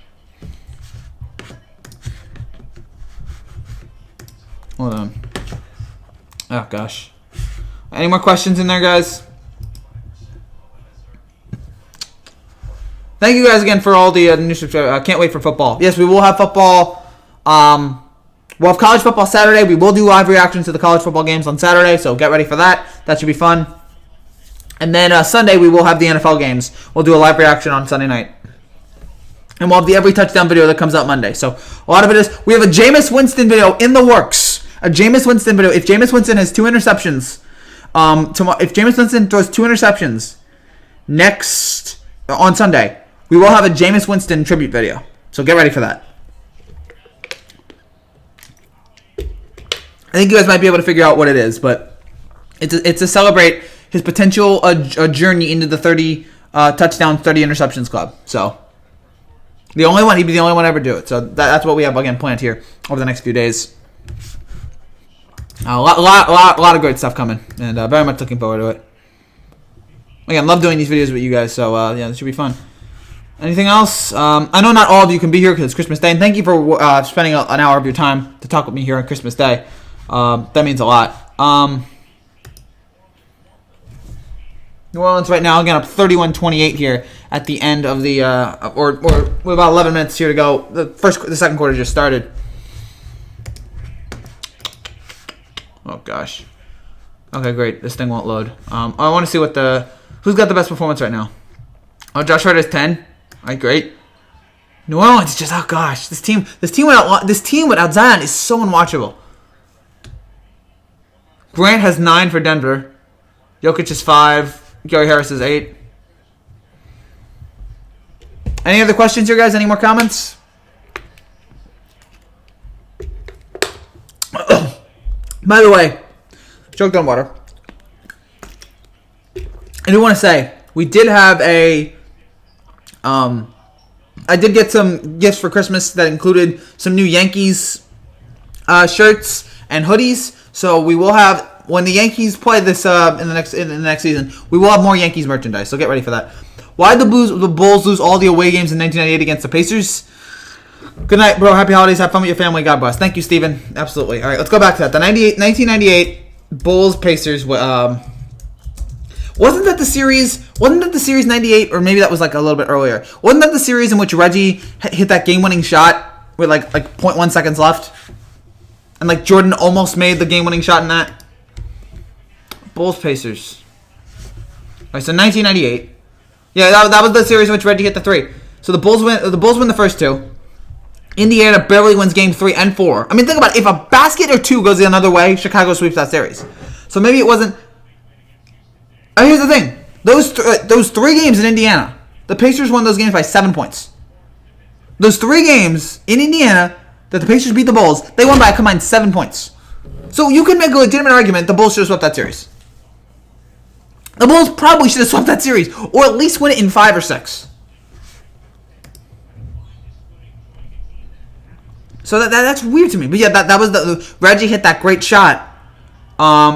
Hold on. Oh gosh. Any more questions in there, guys? Thank you guys again for all the new subscribers. I can't wait for football. Yes, we will have football. We'll have college football Saturday. We will do live reactions to the college football games on Saturday, so get ready for that. That should be fun. And then Sunday, we will have the NFL games. We'll do a live reaction on Sunday night. And we'll have the every touchdown video that comes out Monday. So a lot of it is, we have a Jameis Winston video in the works. A Jameis Winston video. If Jameis Winston has 2 interceptions, if Jameis Winston throws 2 interceptions on Sunday, we will have a Jameis Winston tribute video. So get ready for that. I think you guys might be able to figure out what it is, but it's to celebrate his potential journey into the 30 touchdowns, 30 interceptions club. So he'd be the only one to ever do it. So that's what we have again planned here over the next few days. A lot of great stuff coming, and very much looking forward to it. Again, love doing these videos with you guys, so yeah, this should be fun. Anything else? I know not all of you can be here because it's Christmas Day, and thank you for spending an hour of your time to talk with me here on Christmas Day. That means a lot. New Orleans right now, again, up 31-28 here at the end of the, or with about 11 minutes here to go. The second quarter just started. Oh, gosh. Okay, great. This thing won't load. I want to see who's got the best performance right now. Oh, Josh Hart is 10. All right, great. New Orleans just, oh gosh, this team without Zion is so unwatchable. Grant has 9 for Denver. Jokic is 5. Gary Harris is 8. Any other questions here, guys? Any more comments? By the way, choked on water. I do want to say, we did have I did get some gifts for Christmas that included some new Yankees shirts and hoodies. So we will have, when the Yankees play this in the next season, we will have more Yankees merchandise. So get ready for that. Why did the Bulls lose all the away games in 1998 against the Pacers? Good night, bro. Happy holidays. Have fun with your family. God bless. Thank you, Steven. Absolutely. All right, let's go back to that. The 1998 Bulls Pacers. Wasn't that the series 98, or maybe that was like a little bit earlier? Wasn't that the series in which Reggie hit that game-winning shot with like 0.1 seconds left? And like Jordan almost made the game-winning shot in that? Bulls Pacers. All right, so 1998. Yeah, that was the series in which Reggie hit the 3. So the Bulls win the first 2. Indiana barely wins game 3 and 4. I mean, think about it. If a basket or 2 goes the another way, Chicago sweeps that series. So maybe it wasn't. Here's the thing. Those 3 games in Indiana, the Pacers won those games by 7 points. Those 3 games in Indiana that the Pacers beat the Bulls, they won by a combined 7 points. So you can make a legitimate argument the Bulls should have swept that series. The Bulls probably should have swept that series, or at least win it in 5 or 6. So that's weird to me. But yeah, that was Reggie hit that great shot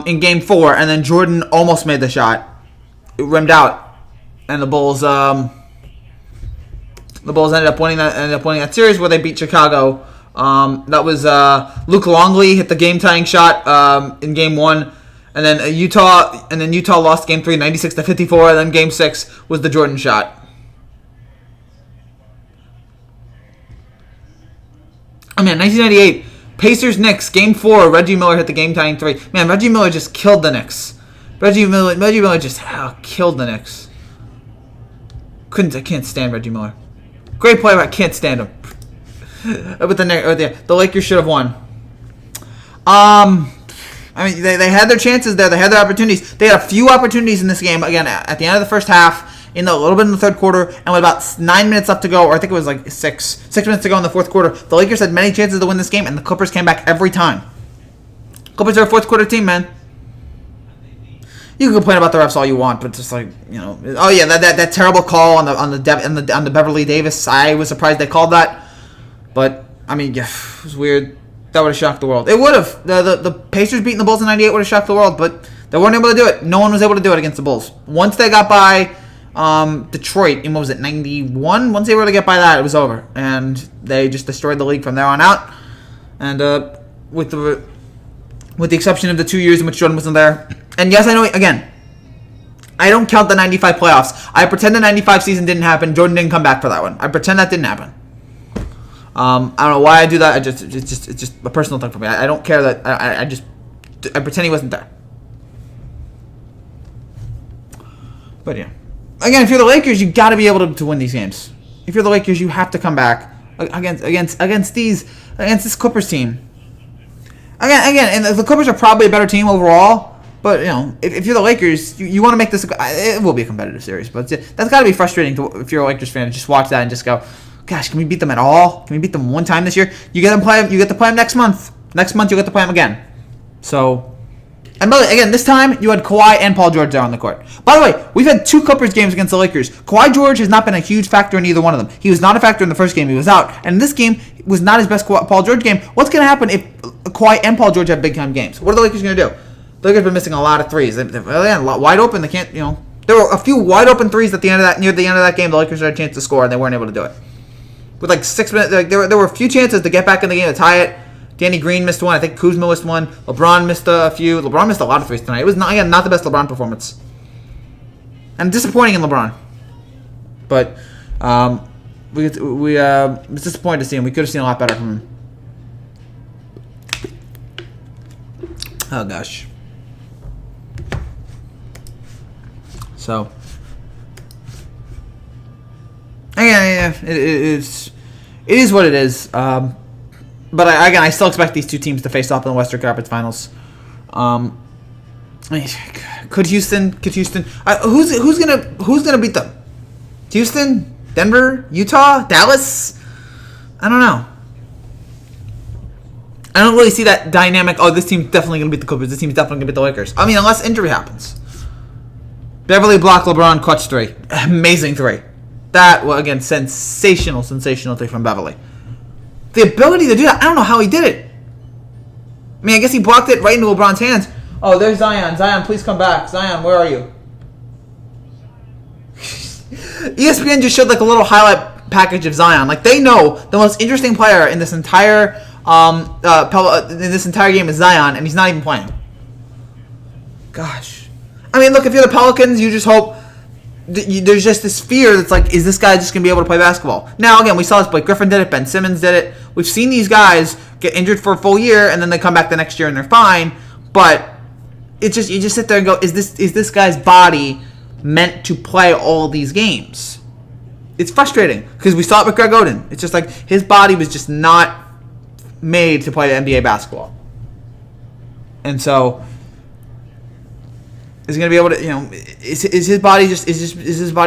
in game 4, and then Jordan almost made the shot. It rimmed out, and the Bulls ended up winning that series where they beat Chicago. That was Luke Longley hit the game-tying shot in game 1, and then Utah lost game 3 96-54, and then game 6 was the Jordan shot. I mean, 1998, Pacers-Knicks, Game 4, Reggie Miller hit the game-tying 3. Man, Reggie Miller just killed the Knicks. Reggie Miller just killed the Knicks. I can't stand Reggie Miller. Great player, but I can't stand him. But the Lakers should have won. I mean, they had their chances there. They had their opportunities. They had a few opportunities in this game. Again, at the end of the first half, a little bit in the third quarter, and with about 9 minutes left to go, or I think it was like 6 minutes to go in the fourth quarter, the Lakers had many chances to win this game, and the Clippers came back every time. Clippers are a fourth quarter team, man. You can complain about the refs all you want, but just like, oh yeah, that terrible call on the Beverly Davis. I was surprised they called that, but I mean, yeah, it was weird. That would have shocked the world. It would have. The Pacers beating the Bulls in '98 would have shocked the world, but they weren't able to do it. No one was able to do it against the Bulls. Once they got by Detroit in, what was it, 91? Once they were able to get by that, it was over, and they just destroyed the league from there on out. And with the exception of the 2 years in which Jordan wasn't there. And yes, I know, again, I don't count the 95 playoffs. I pretend the 95 season didn't happen. Jordan didn't come back for that one. I pretend that didn't happen. I don't know why I do that. It's just a personal thing for me. I don't care that. I pretend he wasn't there. But yeah. Again, if you're the Lakers, you got to be able to win these games. If you're the Lakers, you have to come back against this Clippers team. Again, and the Clippers are probably a better team overall. But, if you're the Lakers, you want to make this... It will be a competitive series. But that's got to be frustrating if you're a Lakers fan to just watch that and just go, gosh, can we beat them at all? Can we beat them one time this year? You get to play them next month. Next month, you get to play them again. So... And by the way, again, this time, you had Kawhi and Paul George there on the court. By the way, we've had 2 Clippers games against the Lakers. Kawhi George has not been a huge factor in either one of them. He was not a factor in the first game. He was out. And in this game, it was not his best Paul George game. What's going to happen if Kawhi and Paul George have big-time games? What are the Lakers going to do? The Lakers have been missing a lot of threes. They're wide open. They can't, There were a few wide-open threes at the end of that, near the end of that game. The Lakers had a chance to score, and they weren't able to do it. With like 6 minutes, there were a few chances to get back in the game to tie it. Danny Green missed one. I think Kuzma missed one. LeBron missed a few. LeBron missed a lot of threes tonight. It was not the best LeBron performance. And disappointing in LeBron. But we was disappointed to see him. We could have seen a lot better from him. Oh gosh. So again, it is what it is. But I still expect these two teams to face off in the Western Conference Finals. Could Houston? Who's gonna beat them? Houston, Denver, Utah, Dallas? I don't know. I don't really see that dynamic. Oh, this team's definitely gonna beat the Clippers. This team's definitely gonna beat the Lakers. I mean, unless injury happens. Beverly blocked LeBron, clutch 3, amazing 3. That, well, again, sensational 3 from Beverly. The ability to do that, I don't know how he did it. I mean, I guess he blocked it right into LeBron's hands. Oh, there's Zion. Zion, please come back. Zion, where are you? ESPN just showed like a little highlight package of Zion. Like, they know the most interesting player in this entire game is Zion, and he's not even playing. Gosh. I mean, look, if you're the Pelicans, you just hope... There's just this fear that's like, is this guy just going to be able to play basketball? Now, again, we saw this. Blake Griffin did it. Ben Simmons did it. We've seen these guys get injured for a full year, and then they come back the next year and they're fine. But it's just, you just sit there and go, is this guy's body meant to play all these games. It's frustrating because we saw it with Greg Oden. It's just like his body was just not made to play NBA basketball. And so is he going to be able to, is his body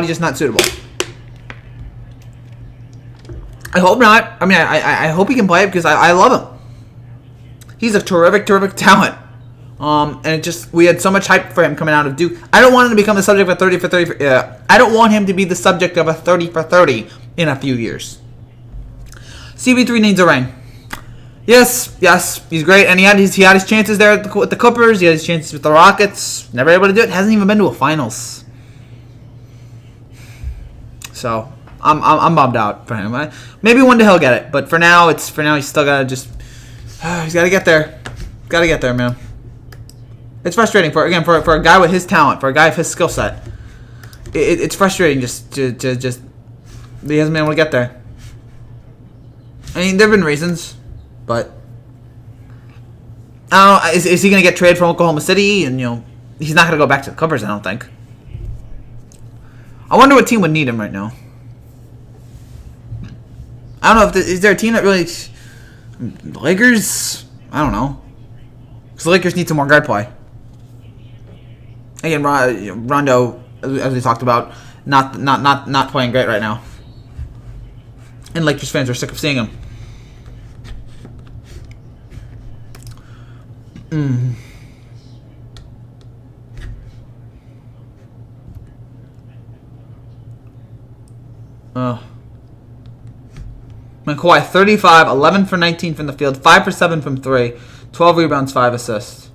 just not suitable? I hope not. I mean, I hope he can play it because I love him. He's a terrific talent. And we had so much hype for him coming out of Duke. I don't want him to become the subject of a 30 for 30. I don't want him to be the subject of a 30 for 30 in a few years. CB3 needs a ring. Yes, he's great, and he had his chances there with the Clippers. He had his chances with the Rockets. Never able to do it. Hasn't even been to a finals. So I'm bummed out for him. Maybe one day he'll get it, but for now he's still gotta he's gotta get there. Gotta get there, man. It's frustrating for a guy with his talent, for a guy of his skill set. It's frustrating just he hasn't been able to get there. I mean, there've been reasons. But I don't know. Is he going to get traded from Oklahoma City? And he's not going to go back to the Clippers. I don't think. I wonder what team would need him right now. I don't know is there a team that really. The Lakers. I don't know. Because the Lakers need some more guard play. Again, Rondo, as we talked about, not playing great right now. And Lakers fans are sick of seeing him. Kawhi, 35, 11 for 19 from the field, 5 for 7 from 3, 12 rebounds, 5 assists.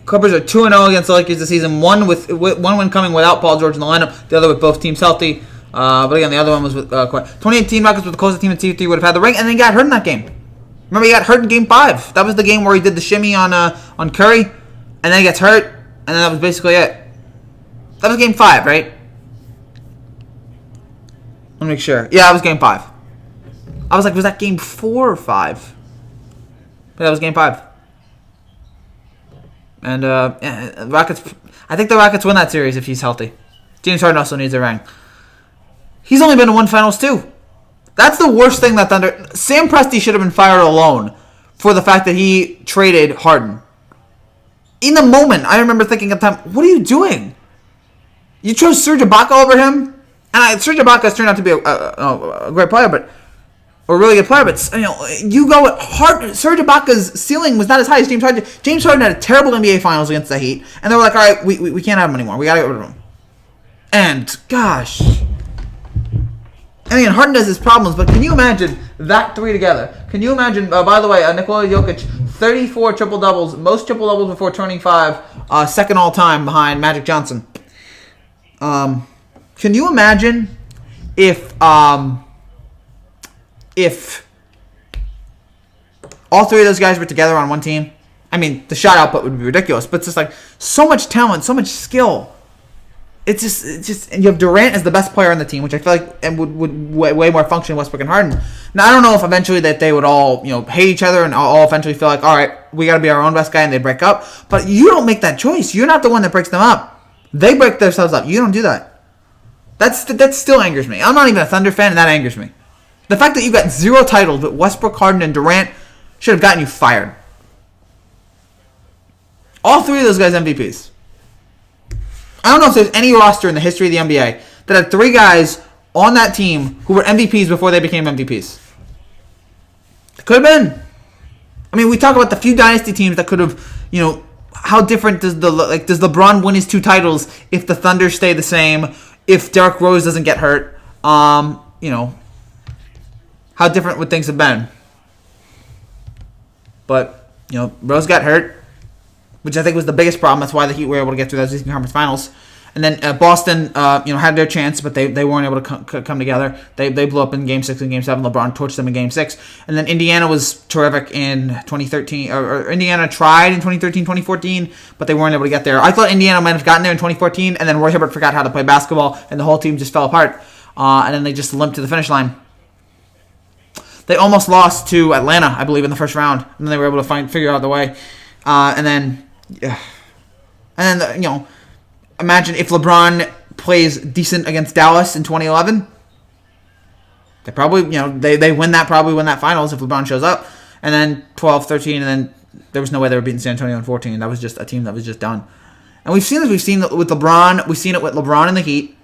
Clippers are 2-0 against the Lakers this season. One win coming without Paul George in the lineup, the other with both teams healthy. But again, the other one was with 2018 Rockets with the closest team in CP3 would have had the ring, and then he got hurt in that game. Remember, he got hurt in Game 5. That was the game where he did the shimmy on Curry, and then he gets hurt, and then that was basically it. That was Game 5, right? Let me make sure. Yeah, that was Game 5. I was like, was that Game 4 or 5? But that was Game 5. And Rockets. I think the Rockets win that series if he's healthy. James Harden also needs a ring. He's only been to one finals too. That's the worst thing that Thunder. Sam Presti should have been fired alone for the fact that he traded Harden. In the moment, I remember thinking at the time, what are you doing? You chose Serge Ibaka over him? And Serge Ibaka has turned out to be a great player, or a really good player, but you go with Harden. Serge Ibaka's ceiling was not as high as James Harden. James Harden had a terrible NBA Finals against the Heat, and they were like, all right, we can't have him anymore. We got to get rid of him. And, gosh. I mean, Harden has his problems, but can you imagine that three together? Can you imagine, by the way, Nikola Jokic, 34 triple-doubles, most triple-doubles before turning 5, second all-time behind Magic Johnson. Can you imagine if all three of those guys were together on one team? I mean, the shot output would be ridiculous, but it's just like so much talent, so much skill. It's just, and you have Durant as the best player on the team, which I feel like and would way more function in Westbrook and Harden. Now, I don't know if eventually that they would all, hate each other and all eventually feel like, all right, we got to be our own best guy, and they break up. But you don't make that choice. You're not the one that breaks them up. They break themselves up. You don't do that. That still angers me. I'm not even a Thunder fan, and that angers me. The fact that you got 0 titles with Westbrook, Harden, and Durant should have gotten you fired. All three of those guys MVPs. I don't know if there's any roster in the history of the NBA that had 3 guys on that team who were MVPs before they became MVPs. It could have been. I mean, we talk about the few dynasty teams that could have, how different does does LeBron win his 2 titles if the Thunder stay the same, if Derrick Rose doesn't get hurt? How different would things have been? But, Rose got hurt, which I think was the biggest problem. That's why the Heat were able to get through those Eastern Conference Finals. And then Boston, had their chance, but they weren't able to come together. They blew up in Game 6 and Game 7. LeBron torched them in Game 6. And then Indiana was terrific in 2013. Or Indiana tried in 2013, 2014, but they weren't able to get there. I thought Indiana might have gotten there in 2014, and then Roy Hibbert forgot how to play basketball, and the whole team just fell apart. And then they just limped to the finish line. They almost lost to Atlanta, I believe, in the first round, and then they were able to figure out the way. And then, you know, imagine if LeBron plays decent against Dallas in 2011. They probably, you know, they win that finals if LeBron shows up. And then 12, 13, and then there was no way they were beating San Antonio in 14. That was just a team that was just done. And we've seen this. We've seen it with LeBron. We've seen it with LeBron in the Heat,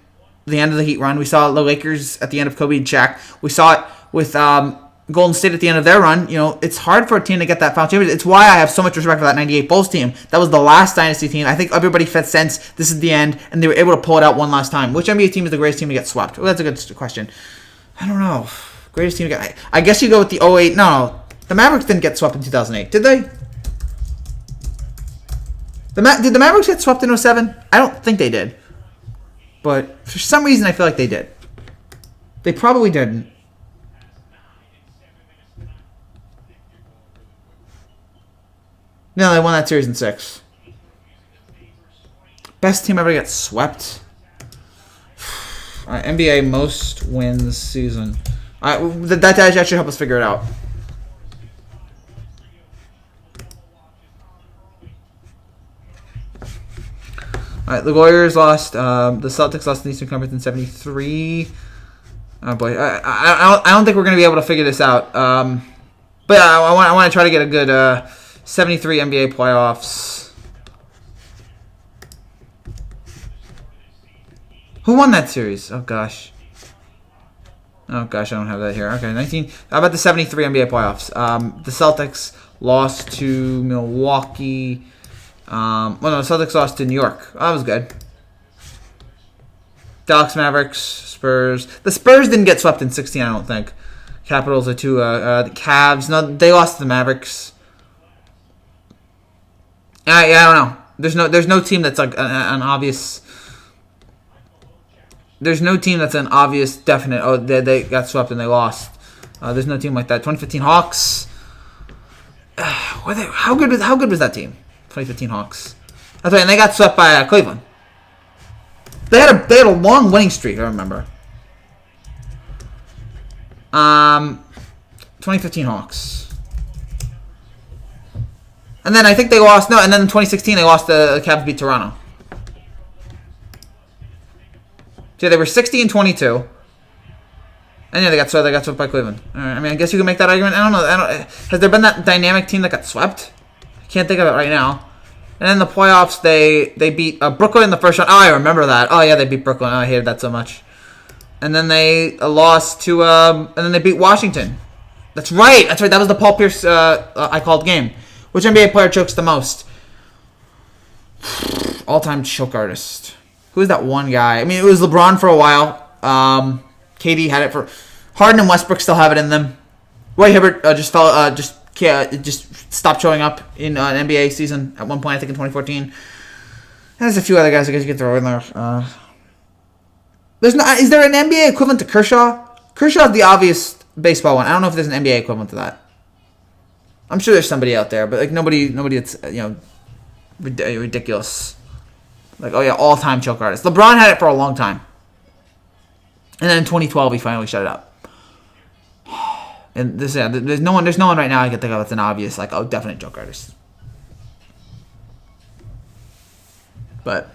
the end of the Heat run. We saw the Lakers at the end of Kobe and Shaq. We saw it with Golden State at the end of their run. You know, it's hard for a team to get that final championship. It's why I have so much respect for that 98 Bulls team. That was the last dynasty team. I think everybody felt sense this is the end, and they were able to pull it out one last time. Which NBA team is the greatest team to get swept? Well, that's a good question. I don't know. Greatest team to get... I guess you go with the 08... No. The Mavericks didn't get swept in 2008. Did they? Did the Mavericks get swept in 07? I don't think they did. But for some reason, I feel like they did. They probably didn't. No, they won that series in 6. Best team ever to get swept? NBA most wins season. That should help us figure it out. All right, the Warriors lost. The Celtics lost in the Eastern Conference in 73. Oh boy, I don't think we're going to be able to figure this out. But yeah, I want to try to get a good 73 NBA playoffs. Who won that series? Oh gosh, I don't have that here. Okay, 19. How about the 73 NBA playoffs? The Celtics lost to Milwaukee. Well, no, the Celtics lost to New York. That was good. Dallas Mavericks, Spurs. The Spurs didn't get swept in 16, I don't think. Capitals are two. The Cavs. No, they lost to the Mavericks. Yeah, I don't know. There's no team that's like an obvious. There's no team that's an obvious definite. Oh, they got swept and they lost. There's no team like that. 2015 Hawks. How good was that team? 2015 Hawks. That's right, and they got swept by Cleveland. They had a long winning streak, I remember. 2015 Hawks. And then I think they lost. No, and then in 2016 they lost. The Cavs beat Toronto. So they were 60 and 22. And yeah, they got swept by Cleveland. All right, I mean, I guess you can make that argument. I don't know. Has there been that dynamic team that got swept? I can't think of it right now. And then the playoffs, they beat Brooklyn in the first round. Oh, I remember that. Oh yeah, they beat Brooklyn. Oh, I hated that so much. And then they lost to. And then they beat Washington. That's right. That was the Paul Pierce I called game. Which NBA player chokes the most? All-time choke artist. Who is that one guy? I mean, it was LeBron for a while. KD had it for. Harden and Westbrook still have it in them. Roy Hibbert just stopped showing up in an NBA season at one point. I think in 2014. There's a few other guys I guess you could throw in there. Is there an NBA equivalent to Kershaw? Kershaw is the obvious baseball one. I don't know if there's an NBA equivalent to that. I'm sure there's somebody out there, but like nobody that's ridiculous. Like, oh yeah, all-time choke artist. LeBron had it for a long time. And then in 2012, he finally shut it up. And there's no one right now I can think of that's an obvious, like, oh, definite choke artist. But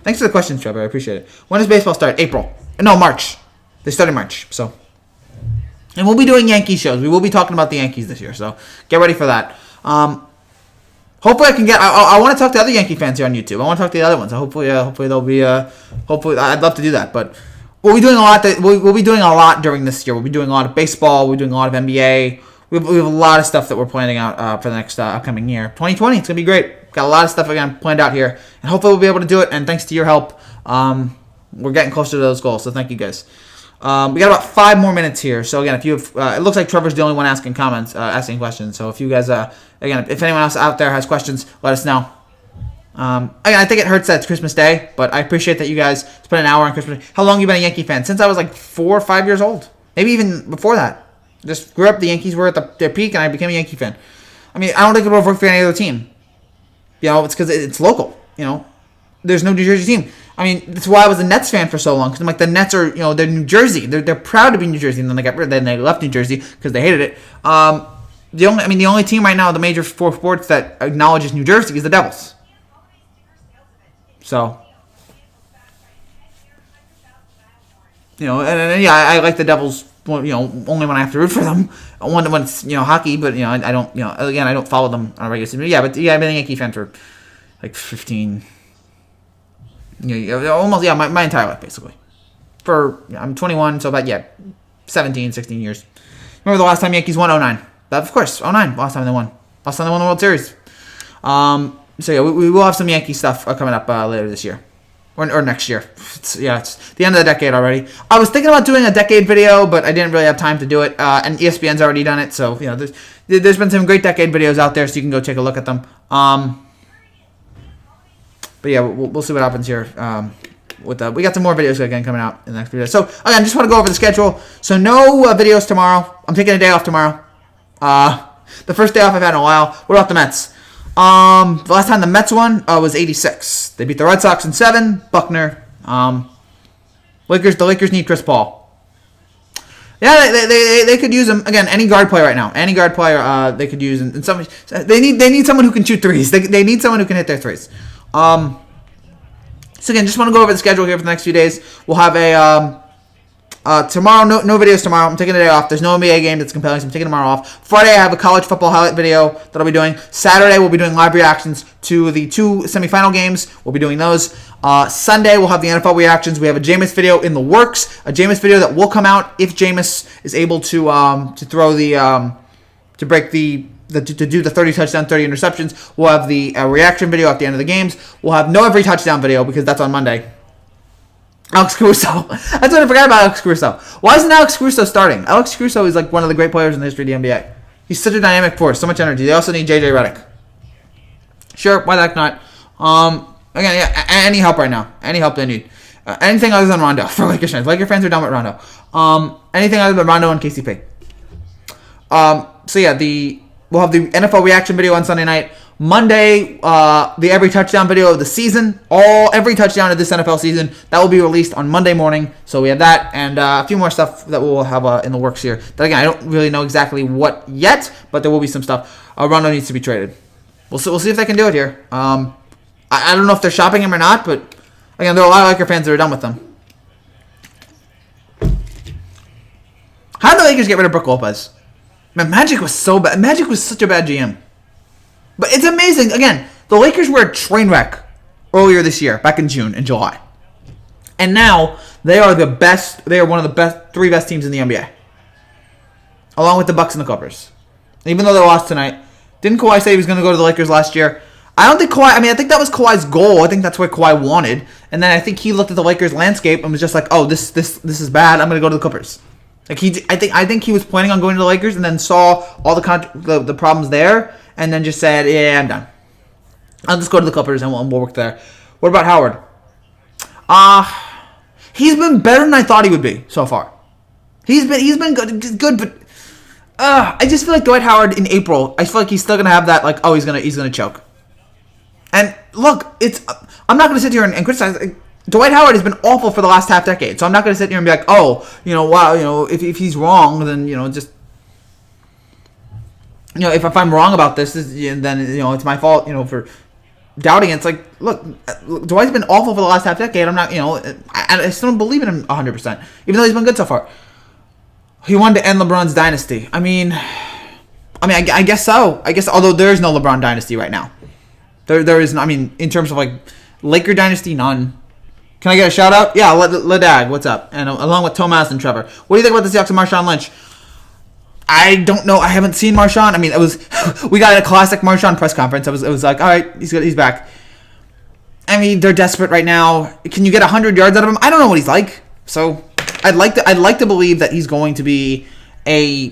thanks for the questions, Trevor. I appreciate it. When does baseball start? March. They start in March, so. And we'll be doing Yankee shows. We will be talking about the Yankees this year, so get ready for that. Hopefully I can get. I want to talk to other Yankee fans here on YouTube. I want to talk to the other ones. Hopefully they'll be. Hopefully I'd love to do that. But we'll be doing a lot. We'll be doing a lot during this year. We'll be doing a lot of baseball. We're doing a lot of NBA. We have a lot of stuff that we're planning out for the next upcoming year. 2020. It's gonna be great. Got a lot of stuff again planned out here, and hopefully we'll be able to do it. And thanks to your help, we're getting closer to those goals. So thank you guys. We got about 5 more minutes here. So again, if you have, it looks like Trevor's the only one asking questions. So if you guys, again, if anyone else out there has questions, let us know. Again, I think it hurts that it's Christmas Day, but I appreciate that you guys spent an hour on Christmas Day. How long have you been a Yankee fan? Since I was like 4 or 5 years old. Maybe even before that. Just grew up, the Yankees were at their peak, and I became a Yankee fan. I mean, I don't think it would have worked for any other team. You know, it's because it's local, you know. There's no New Jersey team. I mean, that's why I was a Nets fan for so long. Because I'm like, the Nets are, they're New Jersey. They're proud to be New Jersey. And then they left New Jersey because they hated it. the only team right now in the major four sports that acknowledges New Jersey is the Devils. So, and yeah, I like the Devils. Only when I have to root for them. When it's hockey, but I don't. Again, I don't follow them on a regular basis. I've been a Yankee fan for like 15. Almost my entire life basically. I'm 21, so about 17, 16 years. Remember the last time Yankees won? 09. Of course, 09. Last time they won. Last time they won the World Series. We will have some Yankee stuff coming up later this year. Or next year. It's the end of the decade already. I was thinking about doing a decade video, but I didn't really have time to do it. And ESPN's already done it, so there's been some great decade videos out there, so you can go take a look at them. But yeah, we'll see what happens here. We got some more videos again coming out in the next video. So again, just want to go over the schedule. So no videos tomorrow. I'm taking a day off tomorrow. The first day off I've had in a while. What about the Mets? The last time the Mets won was 86. They beat the Red Sox in 7. Buckner. The Lakers need Chris Paul. Yeah, they could use him again. Any guard player right now. Any guard player they could use. And they need someone who can shoot threes. They need someone who can hit their threes. So again, just want to go over the schedule here for the next few days. We'll have tomorrow, no videos tomorrow. I'm taking a day off. There's no NBA game that's compelling, so I'm taking tomorrow off. Friday, I have a college football highlight video that I'll be doing. Saturday, we'll be doing live reactions to the 2 semifinal games. We'll be doing those. Sunday, we'll have the NFL reactions. We have a Jameis video in the works. A Jameis video that will come out if Jameis is able to throw to break to do the 30 touchdown, 30 interceptions. We'll have the reaction video at the end of the games. We'll have no every touchdown video because that's on Monday. Alex Caruso. That's what I forgot about Alex Caruso. Why isn't Alex Caruso starting? Alex Caruso is like one of the great players in the history of the NBA. He's such a dynamic force, so much energy. They also need JJ Redick. Sure, why the heck not? Again, yeah, any help right now. Any help they need. Anything other than Rondo for Lakers fans. Lakers fans are done with Rondo. Anything other than Rondo and KCP. We'll have the NFL reaction video on Sunday night. Monday, the every touchdown video of the season. Every touchdown of this NFL season. That will be released on Monday morning. So we have that and a few more stuff that we'll have in the works here. That again, I don't really know exactly what yet, but there will be some stuff. Rondo needs to be traded. We'll see if they can do it here. I don't know if they're shopping him or not, but again, there are a lot of Laker fans that are done with them. How did the Lakers get rid of Brook Lopez? Man, Magic was so bad. Magic was such a bad GM. But it's amazing. Again, the Lakers were a train wreck earlier this year, back in June and July. And now, they are the best. They are one of the 3 best teams in the NBA. Along with the Bucks and the Clippers. Even though they lost tonight. Didn't Kawhi say he was going to go to the Lakers last year? I don't think Kawhi... I think that was Kawhi's goal. I think that's what Kawhi wanted. And then I think he looked at the Lakers landscape and was just like, oh, this is bad. I'm going to go to the Clippers. I think he was planning on going to the Lakers and then saw all the problems there and then just said, yeah, I'm done. I'll just go to the Clippers and we'll work there. What about Howard? He's been better than I thought he would be so far. He's been good, but I just feel like Dwight Howard in April. I feel like he's still gonna have that he's gonna choke. And look, I'm not gonna sit here and criticize. Dwight Howard has been awful for the last half decade, so I'm not going to sit here and be like, if he's wrong, then, if I'm wrong about this, then, it's my fault, for doubting it. It's like, look, Dwight's been awful for the last half decade. I'm not, I still don't believe in him 100%, even though he's been good so far. He wanted to end LeBron's dynasty. I guess so. Although there is no LeBron dynasty right now. There is, in terms of, Laker dynasty, none. Can I get a shout out? Yeah, Ladag, what's up? And along with Tomas and Trevor. What do you think about the Seahawks and Marshawn Lynch? I don't know. I haven't seen Marshawn. It was we got a classic Marshawn press conference. It was like, all right, he's back. They're desperate right now. Can you get 100 yards out of him? I don't know what he's like. So I'd like to believe that he's going to be a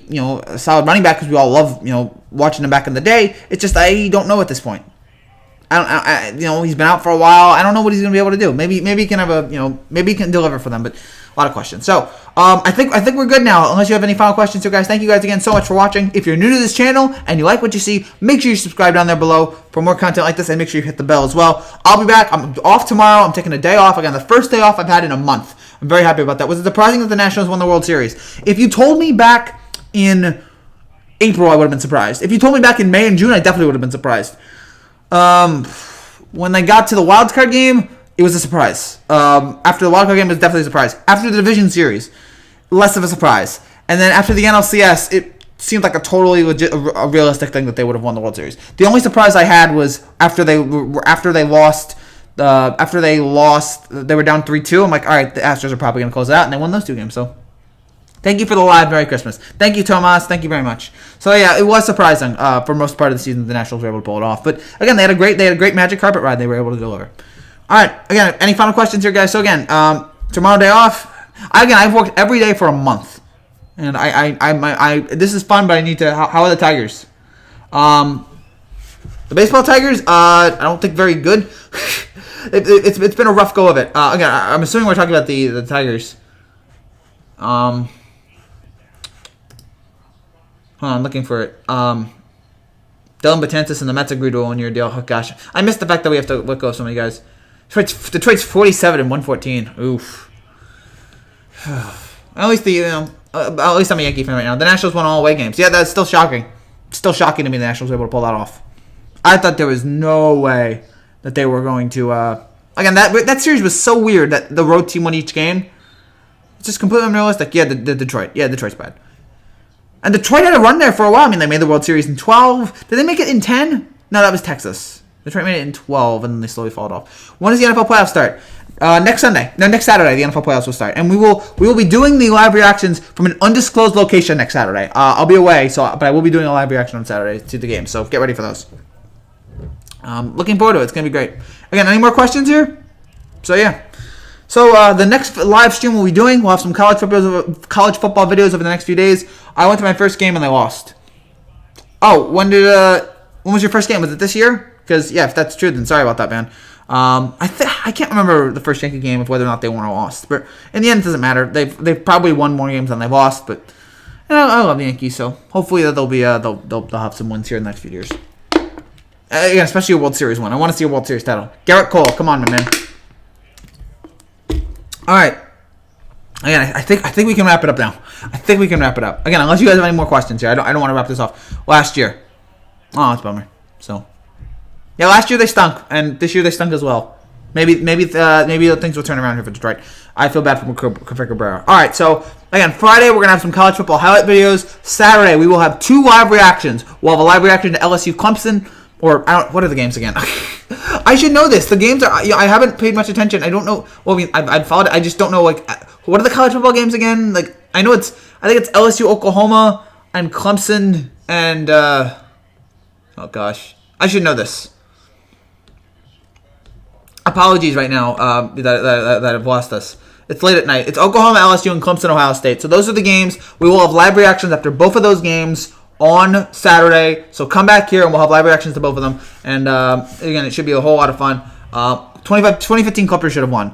solid running back because we all love watching him back in the day. It's just I don't know at this point. He's been out for a while. I don't know what he's going to be able to do. Maybe he can have maybe he can deliver for them, but a lot of questions. So, I think we're good now, unless you have any final questions. So, guys, thank you guys again so much for watching. If you're new to this channel and you like what you see, make sure you subscribe down there below for more content like this, and make sure you hit the bell as well. I'll be back. I'm off tomorrow. I'm taking a day off. Again, the first day off I've had in a month. I'm very happy about that. Was it surprising that the Nationals won the World Series? If you told me back in April, I would have been surprised. If you told me back in May and June, I definitely would have been surprised. When they got to the wild card game, it was a surprise. After the wild card game, it was definitely a surprise. After the division series, less of a surprise. And then after the NLCS, it seemed like a totally legit, a realistic thing that they would have won the World Series. The only surprise I had was after they lost. They were down 3-2. I'm like, all right, the Astros are probably going to close it out, and they won those 2 games. So, thank you for the live. Merry Christmas. Thank you, Tomas. Thank you very much. So yeah, it was surprising for most part of the season the Nationals were able to pull it off. But again, they had a great magic carpet ride they were able to deliver. All right, again, any final questions here, guys? So again, tomorrow day off. I've worked every day for a month, and I this is fun, but I need to. How are the Tigers? The baseball Tigers, I don't think very good. It's been a rough go of it. Again, I'm assuming we're talking about the Tigers. Hold on, I'm looking for it. Dylan Betances and the Mets agreed to a 1-year deal. Oh gosh, I missed the fact that we have to let go of so many guys. Detroit's 47 and 114. Oof. At least I'm a Yankee fan right now. The Nationals won all away games. Yeah, that's still shocking. It's still shocking to me the Nationals were able to pull that off. I thought there was no way that they were going to. Again, that series was so weird that the road team won each game. It's just completely unrealistic. Yeah, the Detroit. Yeah, Detroit's bad. And Detroit had a run there for a while. I mean, they made the World Series in 12. Did they make it in 10? No, that was Texas. Detroit made it in 12, and then they slowly followed off. When does the NFL playoffs start? Next Sunday. No, next Saturday, the NFL playoffs will start. And we will be doing the live reactions from an undisclosed location next Saturday. I'll be away, but I will be doing a live reaction on Saturday to the game. So get ready for those. Looking forward to it. It's going to be great. Again, any more questions here? So, yeah. So, the next live stream we'll be doing, we'll have some college football videos over the next few days. I went to my first game and I lost. Oh, when was your first game? Was it this year? Because, yeah, if that's true, then sorry about that, man. I can't remember the first Yankee game of whether or not they won or lost. But in the end, it doesn't matter. They've probably won more games than they've lost. But you know, I love the Yankees, so hopefully they'll have some wins here in the next few years. Again, especially a World Series one. I want to see a World Series title. Garrett Cole, come on, my man. All right. Again, I think we can wrap it up now. I think we can wrap it up. Again, unless you guys have any more questions here, I don't want to wrap this off. Last year, it's a bummer. So, yeah, last year they stunk, and this year they stunk as well. Maybe things will turn around here for Detroit. I feel bad for Cabrera. All right, so again, Friday we're gonna have some college football highlight videos. Saturday we will have 2 live reactions. We'll have a live reaction to LSU Clemson. Or, what are the games again? I should know this. The games are, I haven't paid much attention. I don't know. Well, I mean, I've followed it. I just don't know, like, what are the college football games again? Like, I think it's LSU, Oklahoma, and Clemson, and, oh gosh. I should know this. Apologies right now, that I've lost this. It's late at night. It's Oklahoma, LSU, and Clemson, Ohio State. So those are the games. We will have live reactions after both of those games on Saturday, so come back here and we'll have live reactions to both of them. And again, it should be a whole lot of fun. 2015 Clippers should have won.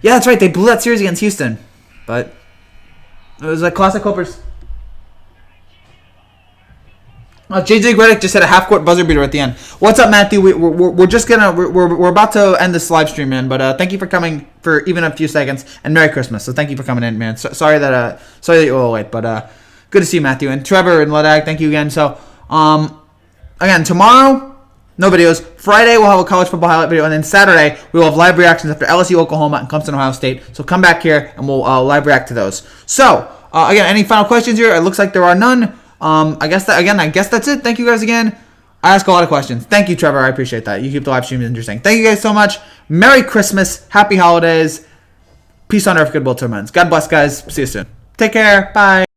Yeah, that's right. They blew that series against Houston, but it was a classic Clippers. JJ Redick just hit a half-court buzzer beater at the end. What's up, Matthew? We're about to end this live stream, man. But thank you for coming for even a few seconds, and Merry Christmas. So thank you for coming in, man. Sorry that you're a little late, but. Good to see you, Matthew. And Trevor and Ledag, thank you again. So, again, tomorrow, no videos. Friday, we'll have a college football highlight video. And then Saturday, we will have live reactions after LSU, Oklahoma, and Clemson, Ohio State. So come back here, and we'll live react to those. So, again, any final questions here? It looks like there are none. I guess that's it. Thank you guys again. I ask a lot of questions. Thank you, Trevor. I appreciate that. You keep the live stream interesting. Thank you guys so much. Merry Christmas. Happy holidays. Peace on earth, goodwill to men. God bless, guys. See you soon. Take care. Bye.